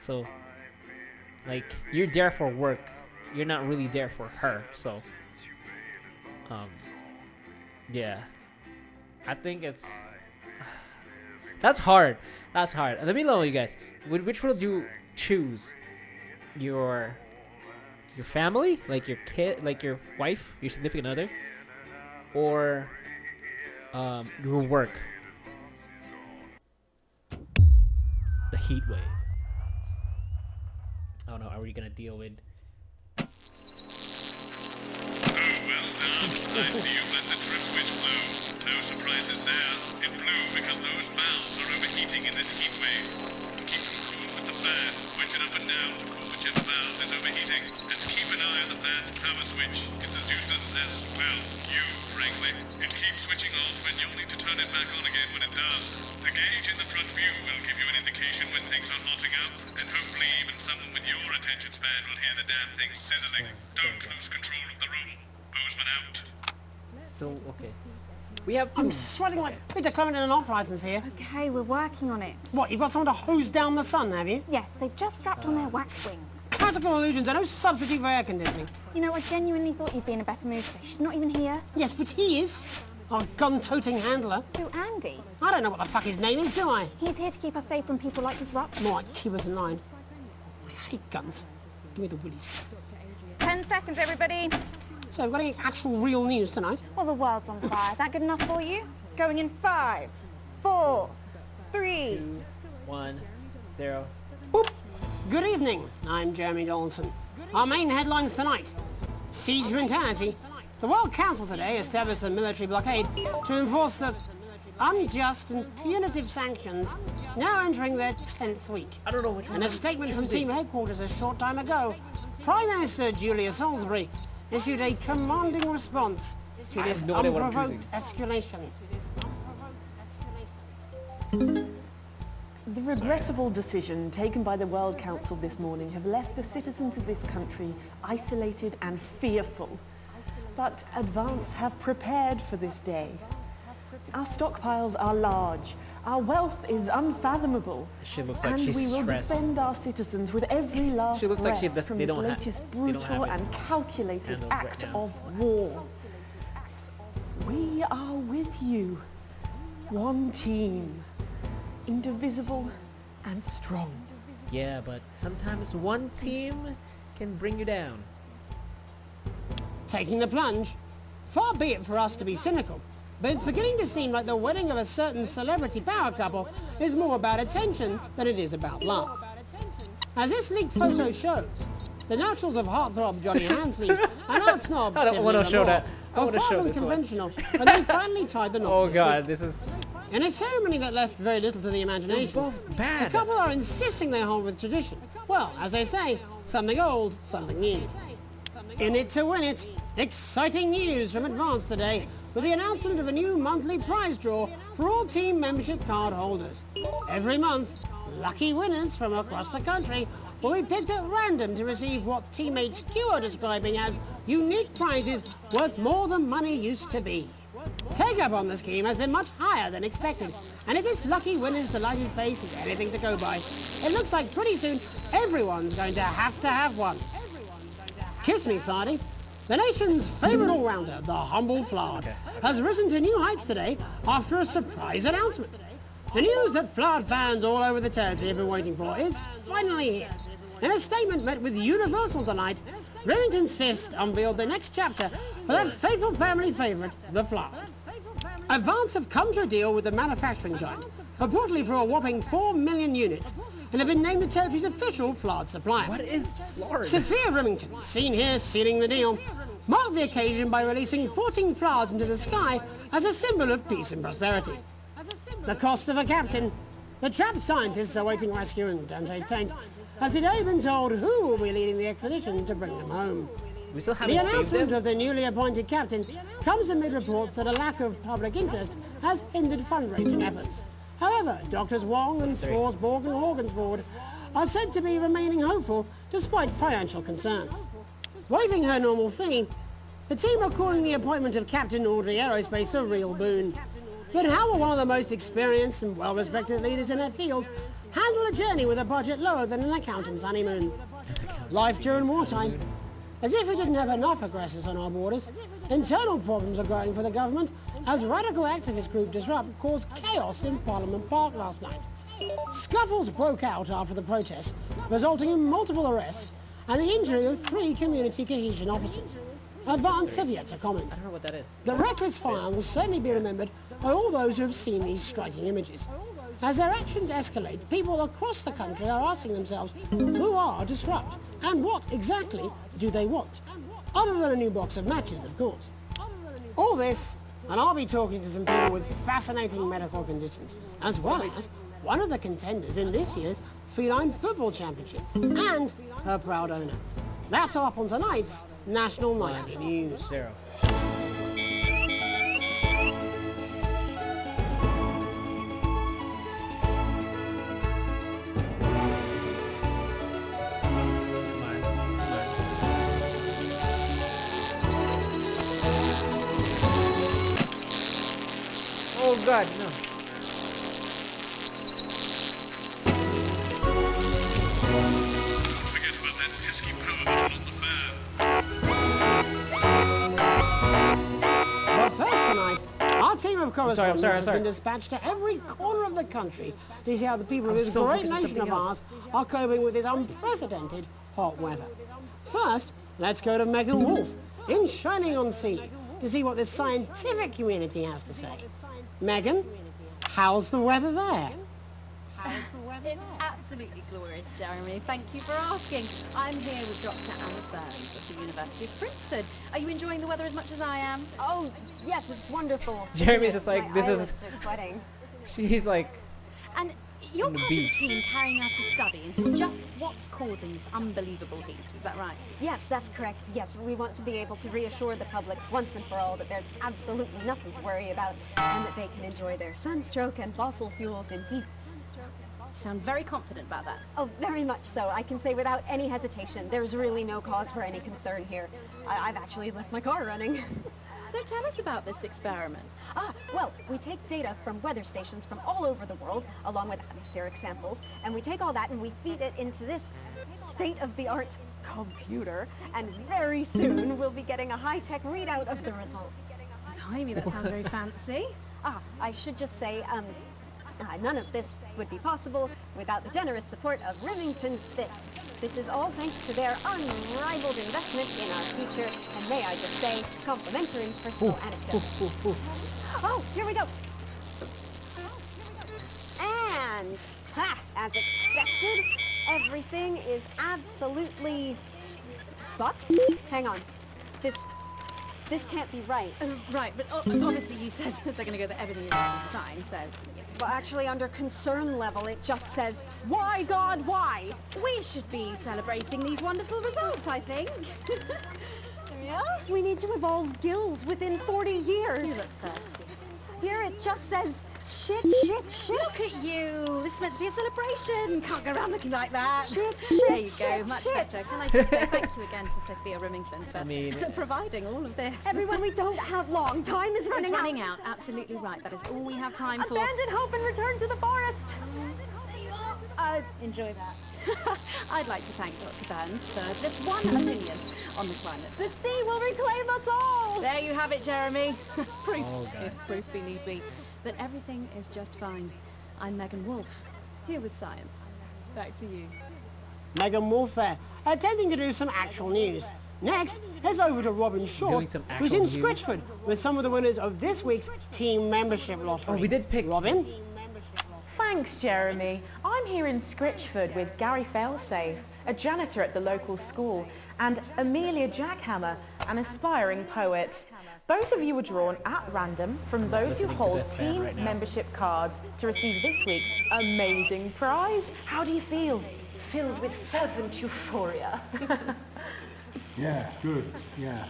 So, like, you're there for work. You're not really there for her, so... yeah. I think it's... That's hard. That's hard. Let me know, you guys. Which will you choose? Your family? Like your kid? Like your wife? Your significant other? Or your work? The heat wave. Oh no, are we gonna deal with... I see you let the trim switch blow. No surprises there. It blew because those valves are overheating in this heat wave. Keep them cool with the fan. Switch it up and down to cool whichever valve is overheating. And keep an eye on the fan's power switch. It's as useless as, well, you, frankly. It keeps switching off and you'll need to turn it back on again when it does. The gauge in the front view will give you an indication when things are hotting up. And hopefully even someone with your attention span will hear the damn thing sizzling. Don't lose control of the room. Bozeman out. So, okay. We have two. I'm sweating like Peter Clement in an off-license here. Okay, we're working on it. What, you've got someone to hose down the sun, have you? Yes, they've just strapped on their wax wings. Classical illusions are no substitute for air conditioning. You know, I genuinely thought you'd be in a better mood today. She's not even here. Yes, but he is. Our gun-toting handler. Who, Andy? I don't know what the fuck his name is, do I? He's here to keep us safe from people like Disrupt. More like keep us in line. I hate guns. Give me the willies. 10 seconds, everybody. So, we've got any actual real news tonight? Well, the world's on fire. That good enough for you? Going in 5, 4, 3, 2, 1, 0. Boop. Good evening. I'm Jeremy Donaldson. Our main headlines tonight. Siege mentality. The World Council today established a military blockade to enforce the unjust and punitive sanctions now entering their 10th week. I don't know which one. In a statement from team headquarters a short time ago, Prime Minister Julia Salisbury issued a commanding response to this unprovoked escalation. The regrettable decision taken by the World Council this morning have left the citizens of this country isolated and fearful. But Advance have prepared for this day. Our stockpiles are large, our wealth is unfathomable, She looks like and she's we will stressed. defend our citizens with every last She looks like breath from they this don't have- latest they don't have brutal it and calculated handled right act now. of war. We are with you, one team, indivisible and strong. Yeah, but sometimes one team can bring you down. Taking the plunge? Far be it for us to be cynical, but it's beginning to seem like the wedding of a certain celebrity power couple is more about attention than it is about love. As this leaked photo shows, the naturals of heartthrob Johnny Handsleeves and art snob I don't Tiffany want to show Lamore that. I were want to far show from this one. conventional when they finally tied the knot Oh this god, week. this is... In a ceremony that left very little to the imagination, They're both bad. the couple are insisting they hold with tradition. Well, as they say, something old, something new. In it to win it. Exciting news from Advance today with the announcement of a new monthly prize draw for all team membership card holders. Every month, lucky winners from across the country will be picked at random to receive what Team HQ are describing as unique prizes worth more than money used to be. Take-up on the scheme has been much higher than expected, and if this lucky winner's delighted face is anything to go by, it looks like pretty soon everyone's going to have one. Kiss me, Flardy. The nation's favourite all-rounder, the humble Flard, has risen to new heights today after a surprise announcement. The news that Flard fans all over the territory have been waiting for is finally here. In a statement met with Universal tonight, Remington's Fist unveiled the next chapter for that faithful family favourite, the Flard. Advance have come to a deal with the manufacturing giant, reportedly for a whopping 4 million units, and have been named the territory's official Flard supplier. What is Flard? Sophia Remington, seen here sealing the deal, marked the occasion by releasing 14 Flards into the sky as a symbol of peace and prosperity. The cost of a captain. The trapped scientists awaiting rescue in Dante's Taint have today been told who will be leading the expedition to bring them home. We still haven't The saved announcement them? of the newly appointed captain comes amid reports that a lack of public interest has hindered fundraising efforts. However, Doctors Wong and Sforsborg and Horgensford are said to be remaining hopeful despite financial concerns. Waiving her normal fee, the team are calling the appointment of Captain Audrey Aerospace a real boon. But how will one of the most experienced and well-respected leaders in their field handle a journey with a budget lower than an accountant's honeymoon? Life during wartime. As if we didn't have enough aggressors on our borders, internal problems are growing for the government as radical activist group Disrupt caused chaos in Parliament Park last night. Scuffles broke out after the protests, resulting in multiple arrests and the injury of 3 community cohesion officers. Advance have yet to comment. I don't know what that is. The reckless fire will certainly be remembered by all those who have seen these striking images. As their actions escalate, people across the country are asking themselves, who are Disrupt? And what exactly do they want? Other than a new box of matches, of course. All this, and I'll be talking to some people with fascinating medical conditions, as well as one of the contenders in this year's Feline Football Championship, and her proud owner. That's all up on tonight's National Nightly News. Zero. Oh God, no. Forget about that pesky power button on the fan. But first tonight, our team of correspondents I'm has sorry. been dispatched to every corner of the country to see how the people of this so great focused on nation of something ours are coping with this unprecedented hot weather. First, let's go to Megan Wolf in Shining-on-Sea to see what this scientific community has to say. Megan, how's the weather there? It's absolutely glorious, Jeremy. Thank you for asking. I'm here with Dr. Anna Burns of the University of Princeton. Are you enjoying the weather as much as I am? Oh, yes, it's wonderful. Jeremy's just like, My this is... eyelids are sweating. She's like... And you're On the part of a beach. team carrying out a study into just what's causing this unbelievable heat. Is that right? Yes, that's correct. Yes, we want to be able to reassure the public once and for all that there's absolutely nothing to worry about and that they can enjoy their sunstroke and fossil fuels in peace. You sound very confident about that. Oh, very much so. I can say without any hesitation, there's really no cause for any concern here. I've actually left my car running. So tell us about this experiment. Well, we take data from weather stations from all over the world, along with atmospheric samples, and we take all that and we feed it into this state-of-the-art computer, and very soon we'll be getting a high-tech readout of the results. Blimey, that sounds very fancy. I should just say, none of this would be possible without the generous support of Remington's Fist. This is all thanks to their unrivaled investment in our future, and may I just say, complimentary personal anecdote. Oh, here we go. And, as expected, everything is absolutely fucked. Hang on. This can't be right. Right, but obviously you said a second ago that everything is fine, so... Well, actually, under concern level, it just says, why, God, why? We should be celebrating these wonderful results, I think. Yeah? We need to evolve gills within 40 years. You look thirsty. Here it just says, shit. Look at you. This is meant to be a celebration. Can't go around looking like that. Shit. There you go, much better. Can I just say thank you again to Sophia Remington for providing all of this. Everyone, we don't have long. Time is running out. It's running out. Absolutely right. That is all we have time for. Abandon hope and return to the forest. Enjoy that. I'd like to thank Dr. Burns for just one opinion on the climate. The sea will reclaim us all. There you have it, Jeremy. Proof, if proof be need be, that everything is just fine. I'm Megan Wolf, here with science. Back to you. Megan Wolf there, attempting to do some actual news. Next, heads over to Robin Shaw, who's in Scritchford with some of the winners of this week's team membership lottery. Oh, we did pick Robin. Thanks, Jeremy. I'm here in Scritchford with Gary Failsafe, a janitor at the local school, and Amelia Jackhammer, an aspiring poet. Both of you were drawn at random from those who hold team membership cards to receive this week's amazing prize. How do you feel? Filled with fervent euphoria. Yeah, good, yeah.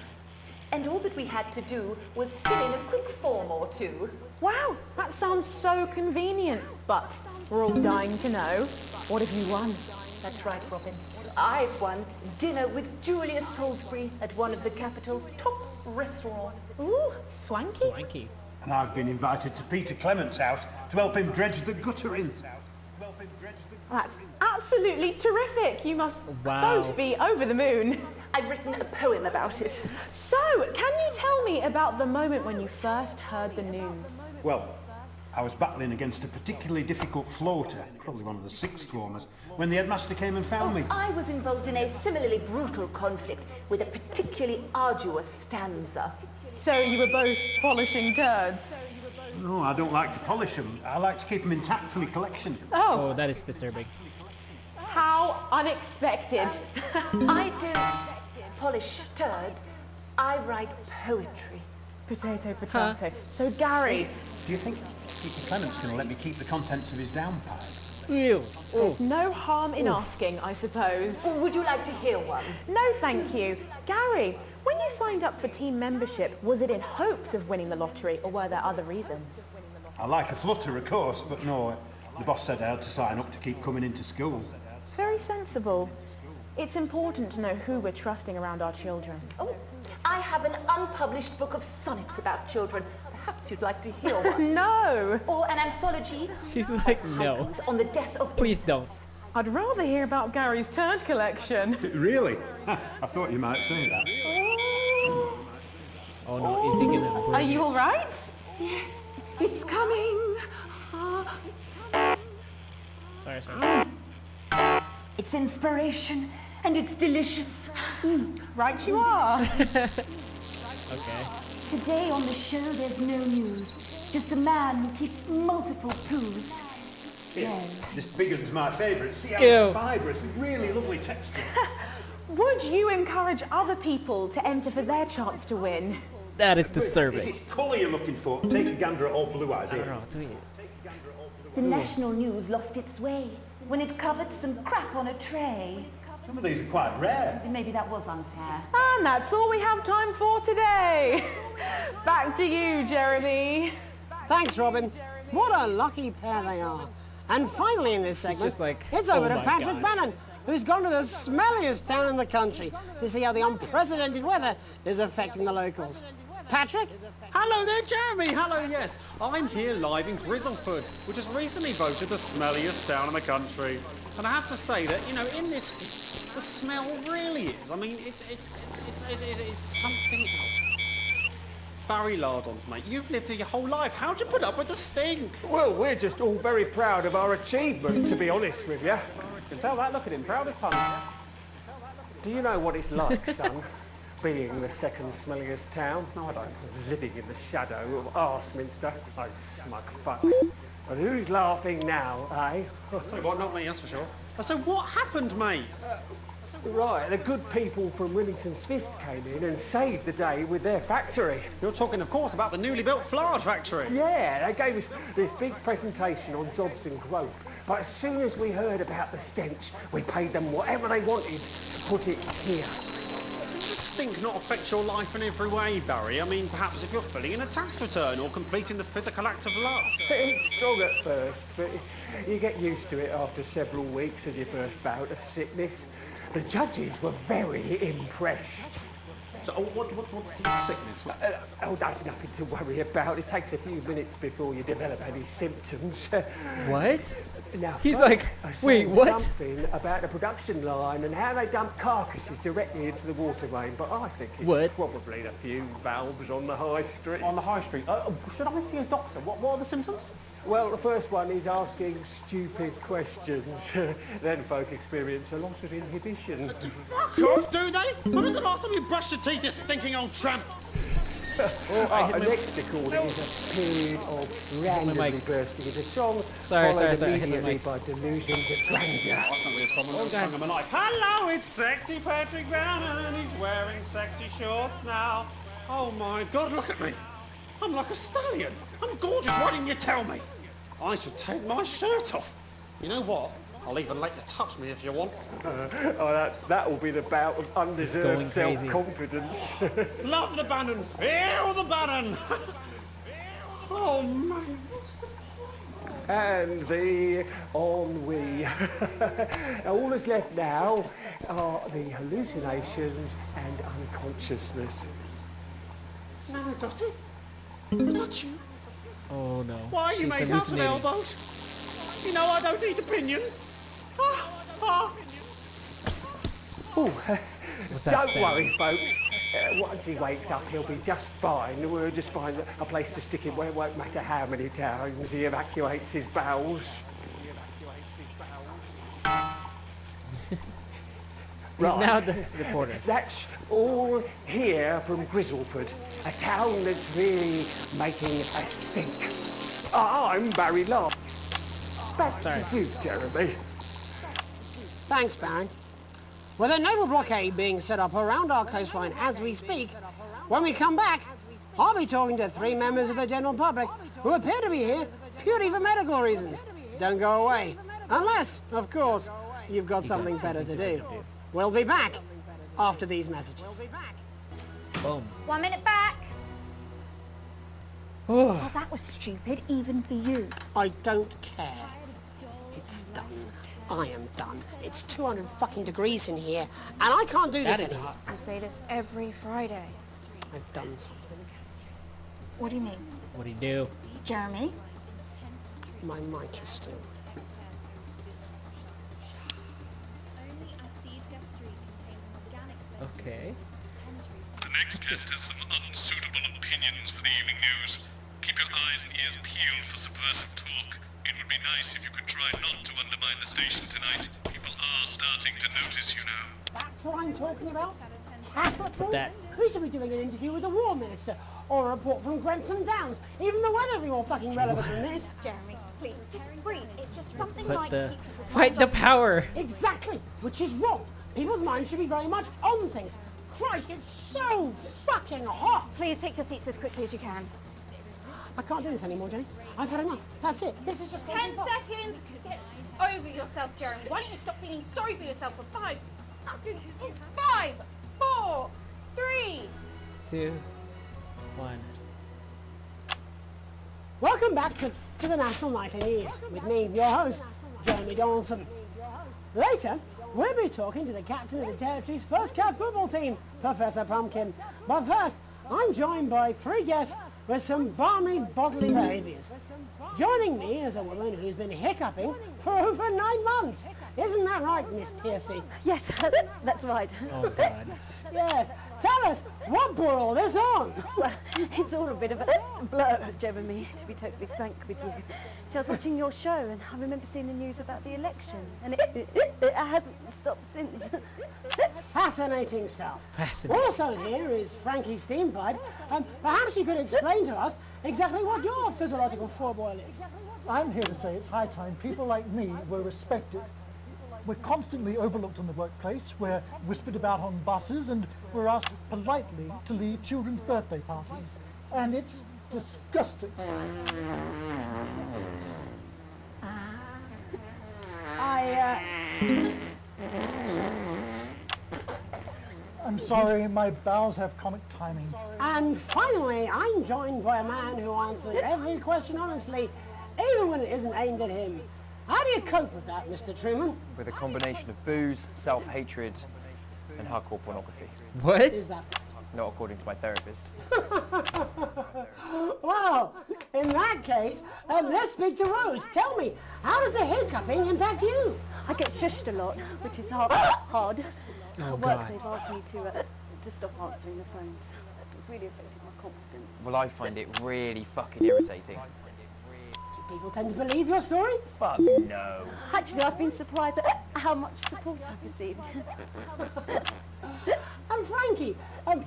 And all that we had to do was fill in a quick form or two. Wow, that sounds so convenient. But we're all dying to know, what have you won? That's right, Robin. I've won dinner with Julius Salisbury at one of the capital's top restaurants. Ooh, swanky. Swanky. And I've been invited to Peter Clement's house to help him dredge the gutter in. That's absolutely terrific. You must Wow. both be over the moon. I've written a poem about it. So, can you tell me about the moment when you first heard the news? Well, I was battling against a particularly difficult floater, probably one of the sixth formers, when the headmaster came and found me. I was involved in a similarly brutal conflict with a particularly arduous stanza. So you were both polishing turds? No, I don't like to polish them. I like to keep them intact for my collection. Oh, that is disturbing. How unexpected. I don't polish turds. I write poetry. Potato, potato. So, Gary... Do you think Peter Clement's going to let me keep the contents of his downpipe? Ew. There's no harm in asking, I suppose. Would you like to hear one? No, thank you. Gary, when you signed up for team membership, was it in hopes of winning the lottery, or were there other reasons? I like a flutter, of course, but no, the boss said I had to sign up to keep coming into school. Very sensible. It's important to know who we're trusting around our children. Oh, I have an unpublished book of sonnets about children. Perhaps you'd like to hear one. No! Or an anthology. She's like, no. On the death of Please don't. I'd rather hear about Gary's turd collection. Really? I thought you might say that. Oh no, is he gonna bring Are you all right? Yes, it's coming. Sorry. It's inspiration and it's delicious. Right you are. Okay. Today on the show there's no news. Just a man who keeps multiple poos. Yeah, this big one's my favourite. See how Ew. it's fibrous, really lovely texture. Would you encourage other people to enter for their chance to win? That is If disturbing. it's colour you're looking for, take a gander at old Blue Eyes I here. don't know, to me. The national news lost its way when it covered some crap on a tray. Some of these are quite rare. Maybe that was unfair. And that's all we have time for today. Back to you, Jeremy. Thanks, Robin. What a lucky pair they are. And finally in this segment, just like, it's over oh to my Patrick God. Bannon, who's gone to the smelliest town in the country to see how the unprecedented weather is affecting the locals. Patrick? Hello there, Jeremy. Hello, yes. I'm here live in Grizzleford, which has recently voted the smelliest town in the country. And I have to say that, you know, in this, the smell really is. I mean, it's something else. Barry Lardons, mate, you've lived here your whole life. How'd you put up with the stink? Well, we're just all very proud of our achievement, to be honest with you. You can tell that, look at him, proud as punch. Do you know what it's like, son, being the second smelliest town? No, I don't. Living in the shadow of Arseminster. Those smug fucks. But who's laughing now, eh? Well, not me, that's for sure. So what happened, mate? Right, the good people from Willington's Fist came in and saved the day with their factory. You're talking, of course, about the newly built flour factory. Yeah, they gave us this big presentation on jobs and growth. But as soon as we heard about the stench, we paid them whatever they wanted to put it here. Does the stink not affect your life in every way, Barry? I mean, perhaps if you're filling in a tax return or completing the physical act of love. It's strong at first, but you get used to it after several weeks of your first bout of sickness. The judges were very impressed. So what's the sickness? Oh, that's nothing to worry about. It takes a few minutes before you develop any symptoms. What? Now, He's first, like, I saw wait, what? something about the production line and how they dump carcasses directly into the water main, but I think it's What? probably the fume valves on the high street. On the high street. Should I see a doctor? What are the symptoms? Well, the first one is asking stupid questions. Then folk experience a loss of inhibition. Fuck off, do they? When was the last time you brushed your teeth, this stinking old tramp? Next recording is a period of randomly bursting into song, Sorry, followed I hit my immediately mic. by delusions of grandeur. That's not really a problem. I've sung him a life. Hello, it's sexy Patrick Bannon, and he's wearing sexy shorts now. Oh my God, look at me. I'm like a stallion. I'm gorgeous. Why didn't you tell me? I should take my shirt off. You know what? I'll even let you touch me if you want. Oh, that will be the bout of undeserved Going crazy. self-confidence. Love the Bannon! Feel the Bannon! Oh, man. And the ennui. All that's left now are the hallucinations and unconsciousness. Nana Dottie? Was that you? Oh no. Why are you He's made out of hallucinating. elbows? You know I don't eat opinions. Oh, What's that don't sound? worry, folks. Once he wakes up, he'll be just fine. We'll just find a place to stick him where it won't matter how many times he evacuates his bowels. He's now the reporter. That's all here from Grizzleford, a town that's really making a stink. I'm Barry Lark. Back to you, Jeremy. Thanks, Baron. With a naval blockade being set up around our coastline as we speak, when we come back, I'll be talking to 3 members of the general public who appear to be here purely for medical reasons. Don't go away. Unless, of course, you've got something better to do. We'll be back after these messages. Boom. 1 minute back. Oh, that was stupid, even for you. I don't care. It's done. I am done. It's 200 fucking degrees in here, and I can't do this anymore. You say this every Friday. I've done something. What do you mean? What do you do? Jeremy? My mic is still. Okay. The next guest has some unsuitable opinions for the evening news. Keep your eyes and ears peeled for subversive talk. It would be nice if you could try not to undermine the station tonight. People are starting to notice you now. That's what I'm talking about? Capital? That. We should be doing an interview with the War Minister, or a report from Grentham Downs. Even the weather will be more fucking relevant than this. Jeremy, please, just breathe. It's just something Put like... the fight the power. Exactly, which is wrong. People's minds should be very much on things. Christ, it's so fucking hot. Please take your seats as quickly as you can. I can't do this anymore, Jenny. I've had enough. That's it. This is just... 10 seconds. Get over yourself, Jeremy. Why don't you stop feeling sorry for yourself for 5, 4, 3. 2, 1. Welcome back to the National Nightly News with me, your host, Jeremy Donaldson. Later, we'll be talking to the captain of the Territory's first cat football team, Professor Pumpkin. But first, I'm joined by 3 guests with some balmy bodily behaviours. Joining me is a woman who's been hiccuping for over 9 months. Isn't that right, Miss Piercy? Yes, that's right. Oh, God. Yes. Tell us, what brought all this on? Well, it's all a bit of a blur, Jeremy, to be totally frank with you. See, I was watching your show and I remember seeing the news about the election, and it hasn't stopped since. Fascinating stuff. Fascinating. Also here is Frankie Steampipe. Perhaps you could explain to us exactly what your physiological foreboil is. I'm here to say it's high time people like me were respected. We're constantly overlooked in the workplace, we're whispered about on buses, and we're asked politely to leave children's birthday parties. And it's disgusting. I'm sorry, my bowels have comic timing. And finally, I'm joined by a man who answers every question honestly, even when it isn't aimed at him. How do you cope with that, Mr. Truman? With a combination of booze, self-hatred, and hardcore pornography. What? Is that? Not according to my therapist. Well, in that case, let's speak to Rose. Tell me, how does the hiccuping impact you? I get shushed a lot, which is hard. Oh, At work, God. they've asked me to stop answering the phones. It's really affected my confidence. Well, I find it really fucking irritating. Do people tend to believe your story? Fuck no. Actually, I've been surprised at how much support I've received. And Frankie,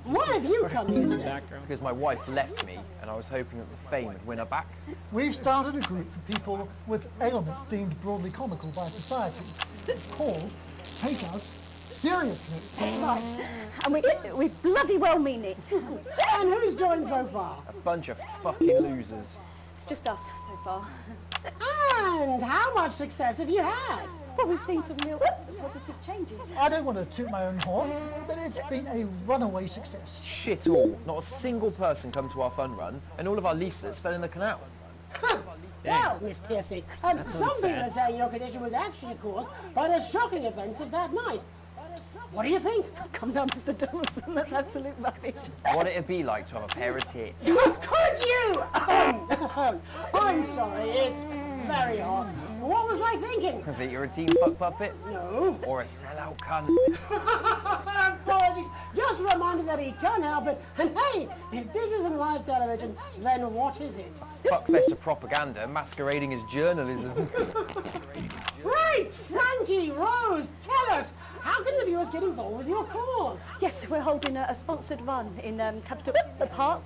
why have you come here today? Because my wife left me, and I was hoping that the fame would win her back. We've started a group for people with ailments deemed broadly comical by society. It's called Take Us Seriously. That's right. And we bloody well mean it. And who's joined so far? A bunch of fucking losers. It's just us so far. And how much success have you had? Well, we've seen some real positive changes. I don't want to toot my own horn, but it's been a runaway success. Shit all. Not a single person come to our fun run, and all of our leaflets fell in the canal. Well, Miss Piercy, some people are saying your condition was actually caused by the shocking events of that night. What do you think? Come now, Mr. Donaldson, that's absolute rubbish. What it'd be like to have a pair of tits. Could you? I'm sorry, it's very hot. What was I thinking? That you're a team fuck puppet? No. Or a sellout cunt? Apologies. Just a reminder that he can't help it. And hey, if this isn't live television, then what is it? Fuckfest of propaganda masquerading as journalism. Right, Frankie, Rose, tell us, how can the viewers get involved with your cause? Yes, we're holding a sponsored run in Capital Park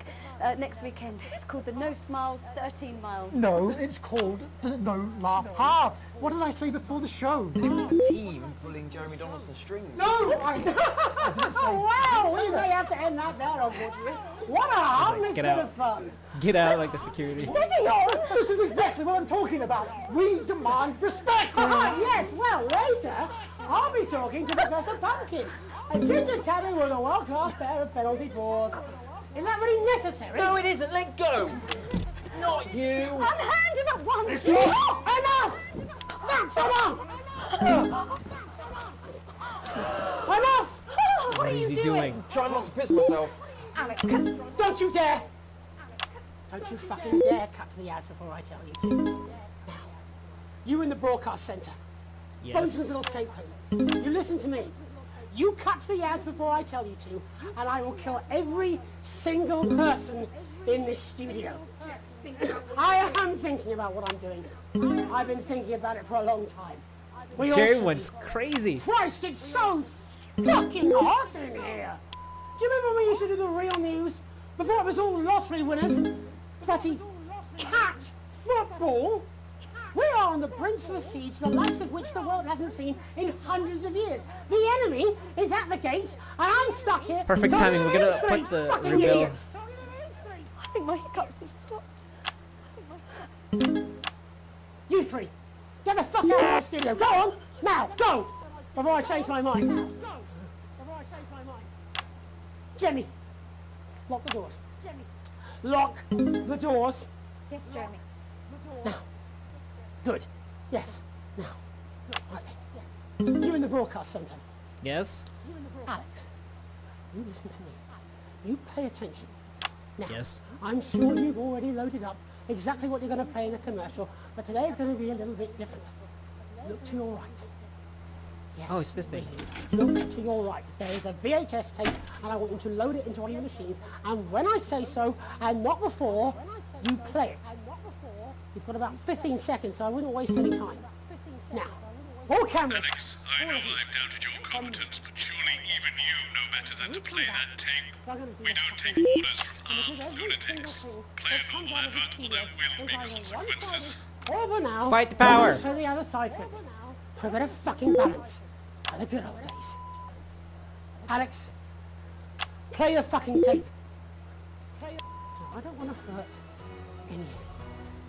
next weekend. It's called the No Smiles 13 Miles. No, it's called the No Laugh Half. What did I say before the show? It was a team pulling Jeremy Donaldson's strings. No, I didn't say. Wow, we may have to end that there, unfortunately. What a harmless get bit out. of fun. Get out like the security. Steady on! This is exactly what I'm talking about. We demand respect. Yes, well, later, I'll be talking to Professor Pumpkin, a ginger tabby with a world-class pair of penalty paws. Is that really necessary? No, it isn't. Let go. Not you. Unhand him at once. Enough! That's enough! Enough! What are you doing? Trying not to piss myself. Alex, don't you dare! Don't you fucking dare cut to the ads before I tell you to. Now, you in the broadcast centre. Yes. Bosun's little scapegoat. You listen to me. You cut to the ads before I tell you to, and I will kill every single person in this studio. I am thinking about what I'm doing. I've been thinking about it for a long time. We all Jerry should went be. crazy. Christ, it's so fucking hot in here. Do you remember when we used to do the real news? Before it was all lottery winners? Bloody cat football? We are on the brink of a siege, the likes of which the world hasn't seen in hundreds of years. The enemy is at the gates, and I'm stuck here. Perfect timing. We're gonna put the fucking reveal. idiots. I think my hiccups have stopped. You three, get the fuck out of my studio. Go on, now, go! Before I change my mind. Jenny, lock the doors. Lock the doors. Yes, Jeremy. Now. Good. Yes. Now. Right then. You in the broadcast centre. Yes. Alex, you listen to me. You pay attention. Now, Yes. I'm sure you've already loaded up exactly what you're going to play in the commercial, but today is going to be a little bit different. Look to your right. Yes. Oh, it's this thing. Look to your right. There is a VHS tape, and I want you to load it into one of your machines. And when I say so, and not before, you play it. You've got about 15 seconds, so I wouldn't waste any time. Now, all cameras. Alex, I know I've doubted your competence, but surely even you know better than to play that tape. We don't take orders from armed lunatics. Play a normal advert, or there will be consequences. Over now. Fight the power. Show the other side for me. For a bit of fucking balance. Like the good old days. Alex, play the fucking tape. I don't want to hurt any of you.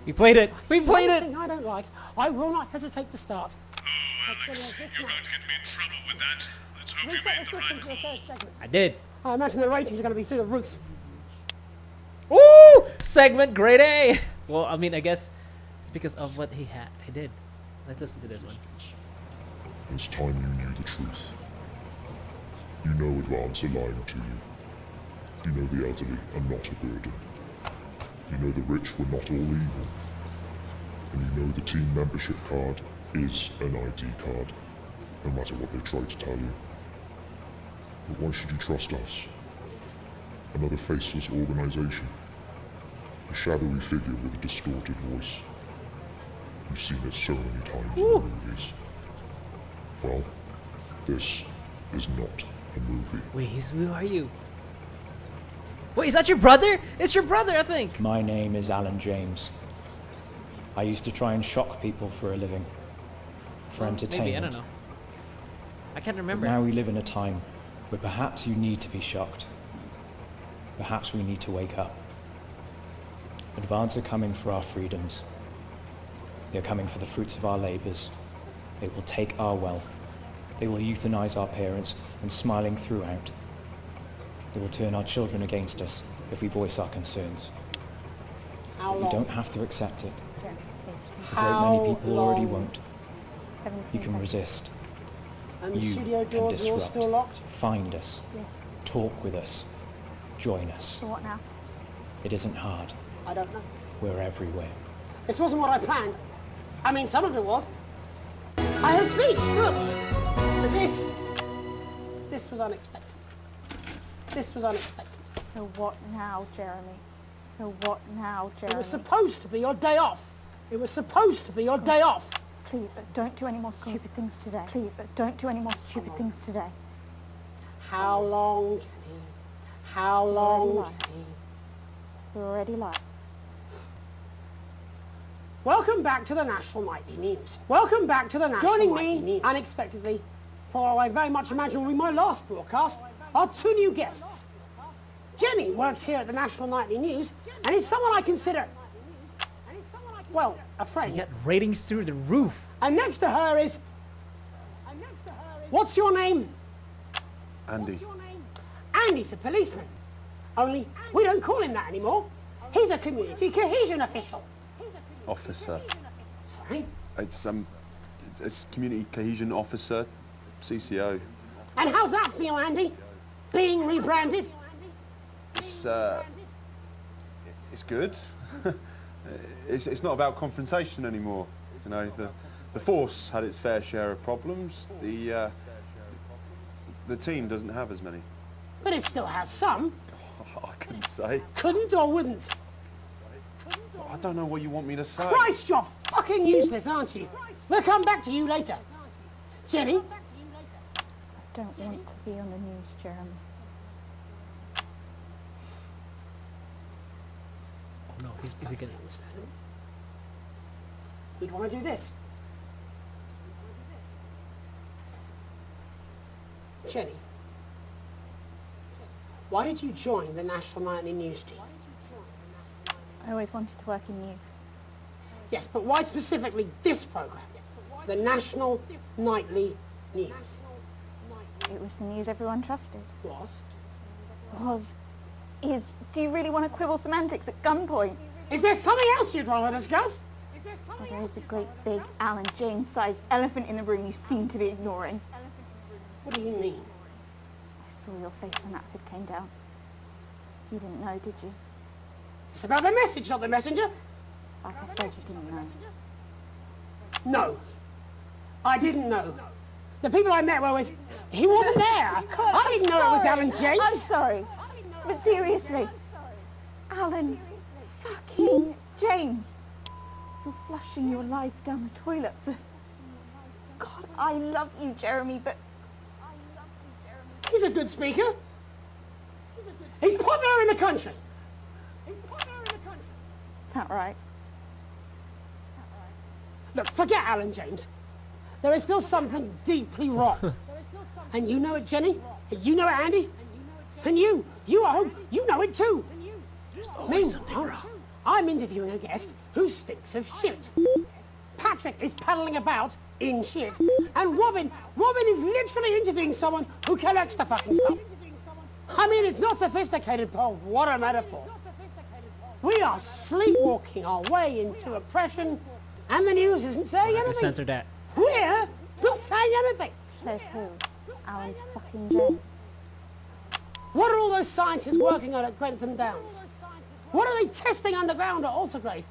We played it. We played it. Thing I don't like. I will not hesitate to start. Oh, Alex, you're going to get me in trouble with that. Let's hope you made the right call. I did. I imagine the ratings are going to be through the roof. Ooh! Segment grade A. Well, I mean, I guess it's because of what he did. Let's listen to this one. It's time you knew the truth. You know advance are lying to you. You know the elderly are not a burden. You know the rich were not all evil. And you know the team membership card is an ID card, no matter what they try to tell you. But why should you trust us? Another faceless organization. A shadowy figure with a distorted voice. You've seen it so many times in the movies. Well, this is not a movie. Wait, who are you? Wait, is that your brother? It's your brother, I think. My name is Alan James. I used to try and shock people for a living. For entertainment. Maybe, I don't know. I can't remember. But now we live in a time where perhaps you need to be shocked. Perhaps we need to wake up. Advance are coming for our freedoms. They're coming for the fruits of our labours. They will take our wealth. They will euthanize our parents and smiling throughout. They will turn our children against us if we voice our concerns. How But long? you don't have to accept it. A great How many people already long? won't. You can resist. And the You studio can doors are all disrupt. still locked? Find us. Yes. Talk with us. Join us. So what now? It isn't hard. I don't know. We're everywhere. This wasn't what I planned. I mean, some of it was. I had a speech, good. But this was unexpected. This was unexpected. So what now, Jeremy? So what now, Jeremy? It was supposed to be your day off. It was supposed to be your day off. Please, don't do any more stupid things today. Please, don't do any more stupid things today. How long, Jenny? How long, Jenny? We're already live. Welcome back to the National Nightly News. Welcome back to the National Nightly News. Joining me, unexpectedly, for what I very much imagine will be my last broadcast, are two new guests. Jenny works here at the National Nightly News and is someone I consider, well, a friend. You got ratings through the roof. And next to her is... What's your name? Andy. Andy's a policeman. Only we don't call him that anymore. He's a community cohesion official. Officer. Sorry? It's Community Cohesion Officer, CCO. And how's that feel, Andy? Being rebranded? It's good. It's not about confrontation anymore. You know, the force had its fair share of problems. The team doesn't have as many. But it still has some. I couldn't say. Couldn't or wouldn't? I don't know what you want me to say. Christ, you're fucking useless, aren't you? We'll come back to you later. Jenny? I don't want to be on the news, Jeremy. Oh no, is he gonna... We'd want to do this. Jenny, why did you join the National Nightly News team? I always wanted to work in news. Yes, but why specifically this program? The National Nightly News. It was the news everyone trusted. Was? Is. Do you really want to quibble semantics at gunpoint? Is there something else you'd rather discuss? Well, there is a great big Alan James-sized elephant in the room you seem to be ignoring. What do you mean? I saw your face when that hood came down. You didn't know, did you? It's about the message, not the messenger. Like I said, you didn't know. No. I didn't know. The people I met were with... He wasn't there. I didn't know it was Alan James. I'm sorry. But seriously. Alan fucking James. You're flushing your life down the toilet for... God, I love you, Jeremy, but... He's a good speaker. He's popular in the country. That right? Look, forget Alan James. There is still something deeply wrong. And you know it, Jenny. And you know it, Andy. And you at home, you know it too. There's always something wrong. I'm interviewing a guest who stinks of shit. Patrick is paddling about in shit. And Robin is literally interviewing someone who collects the fucking stuff. I mean, it's not sophisticated, but what a metaphor. We are sleepwalking our way into oppression, and the news isn't saying anything. Censor that. We're not saying anything. Says who? Alan fucking James. What are all those scientists working on at Grentham Downs? What are they testing underground at Altergrave?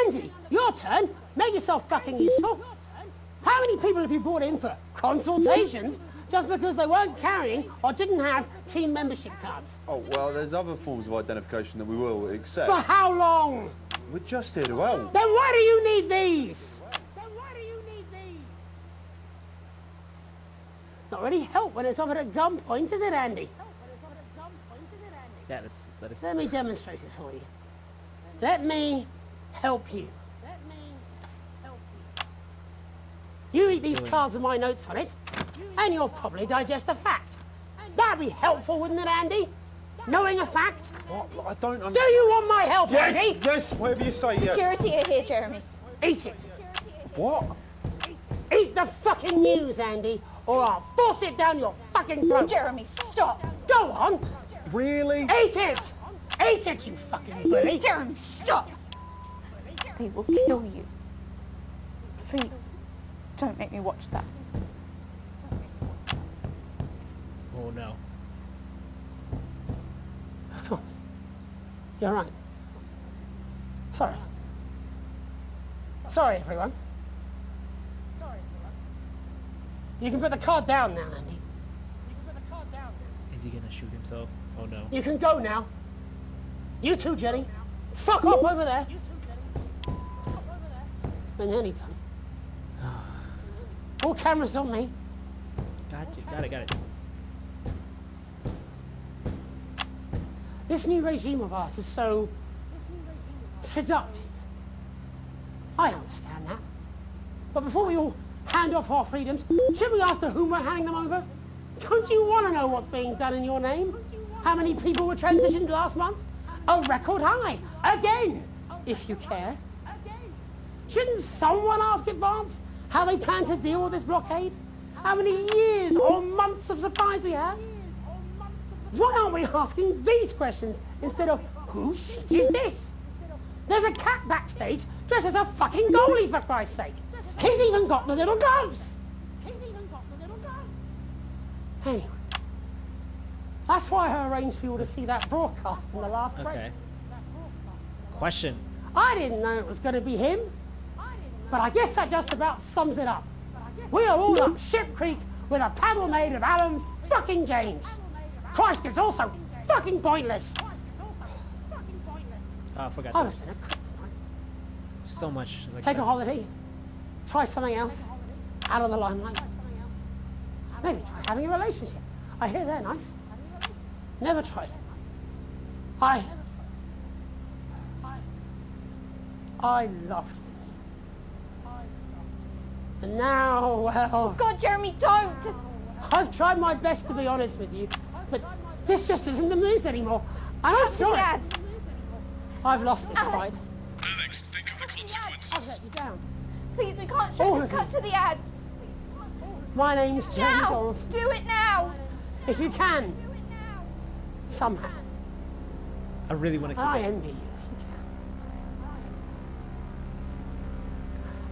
Andy, your turn. Make yourself fucking useful. How many people have you brought in for consultations just because they weren't carrying or didn't have team membership cards? Oh, well, there's other forms of identification that we will accept. For how long? We're just here to help. Then why do you need these? Not really help when it's offered at gunpoint, is it, Andy? That is... Let me demonstrate it for you. Let me help you. You eat these cards with my notes on it, and you'll probably digest a fact. That'd be helpful, wouldn't it, Andy? Knowing a fact? What? I don't understand. Do you want my help, Yes, Andy? yes, whatever you say, yes. Security are here, Jeremy. Eat it. What? Eat the the fucking news, Andy, or I'll force it down your fucking throat. Jeremy, stop. Go on. Really? Eat it. Eat it, you fucking bully. Jeremy, stop. They will kill you. Please, don't make me watch that. Oh no. Of course. You're right. Sorry. Sorry, everyone. You can put the card down now, Andy. Is he gonna shoot himself? Oh no. You can go now. You too, Jenny. Fuck off over there. And Andy done. All cameras on me. Got it. This new regime of ours is so seductive. I understand that. But before we all hand off our freedoms, should we ask to whom we're handing them over? Don't you want to know what's being done in your name? How many people were transitioned last month? A record high. Again, if you care. Shouldn't someone ask Advance how they plan to deal with this blockade? How many years or months of supplies we have? Why aren't we asking these questions instead of, whose shit is this? There's a cat backstage dressed as a fucking goalie, for Christ's sake. He's even got the little gloves. Anyway, that's why I arranged for you to see that broadcast in the last break. Okay. Question. I didn't know it was going to be him, but I guess that just about sums it up. We are all up Ship Creek with a paddle made of Alan fucking James. Christ, it's also fucking pointless. Oh, I forgot. I was going to quit tonight. So much. Like Take that. a holiday. Try something else. Out of the limelight. Maybe try having a relationship. I hear they're nice. Never tried it. I loved them. And now, well... God, Jeremy, don't! I've tried my best to be honest with you, but this just isn't the news anymore. And I'm sorry. I've lost this fight. Alex, think of the consequences. I've let you down. Please, we can't show this. Cut to the ads. My name's Jenny Now! Dawes. Do it now! If you can. Somehow. I really want to keep I it. envy you.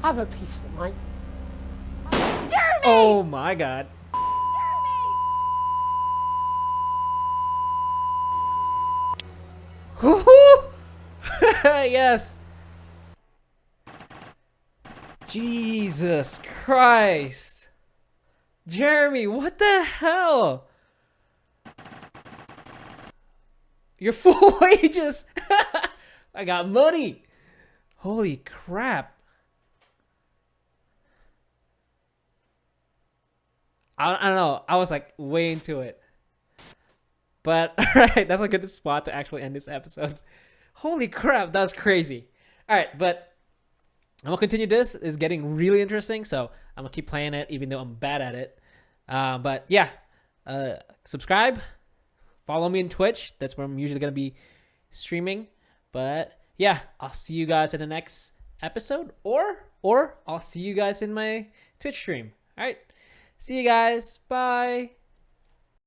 Have a peaceful night. Jeremy! Oh my god. Yes. Jesus Christ. Jeremy, what the hell? Your full wages. I got money. Holy crap. I don't know. I was like way into it. But alright, that's a good spot to actually end this episode. Holy crap, that was crazy. Alright, but I'm gonna continue this. It's getting really interesting, so I'm gonna keep playing it even though I'm bad at it. But yeah, subscribe, follow me on Twitch. That's where I'm usually gonna be streaming. But yeah, I'll see you guys in the next episode, or I'll see you guys in my Twitch stream. Alright. See you guys. Bye.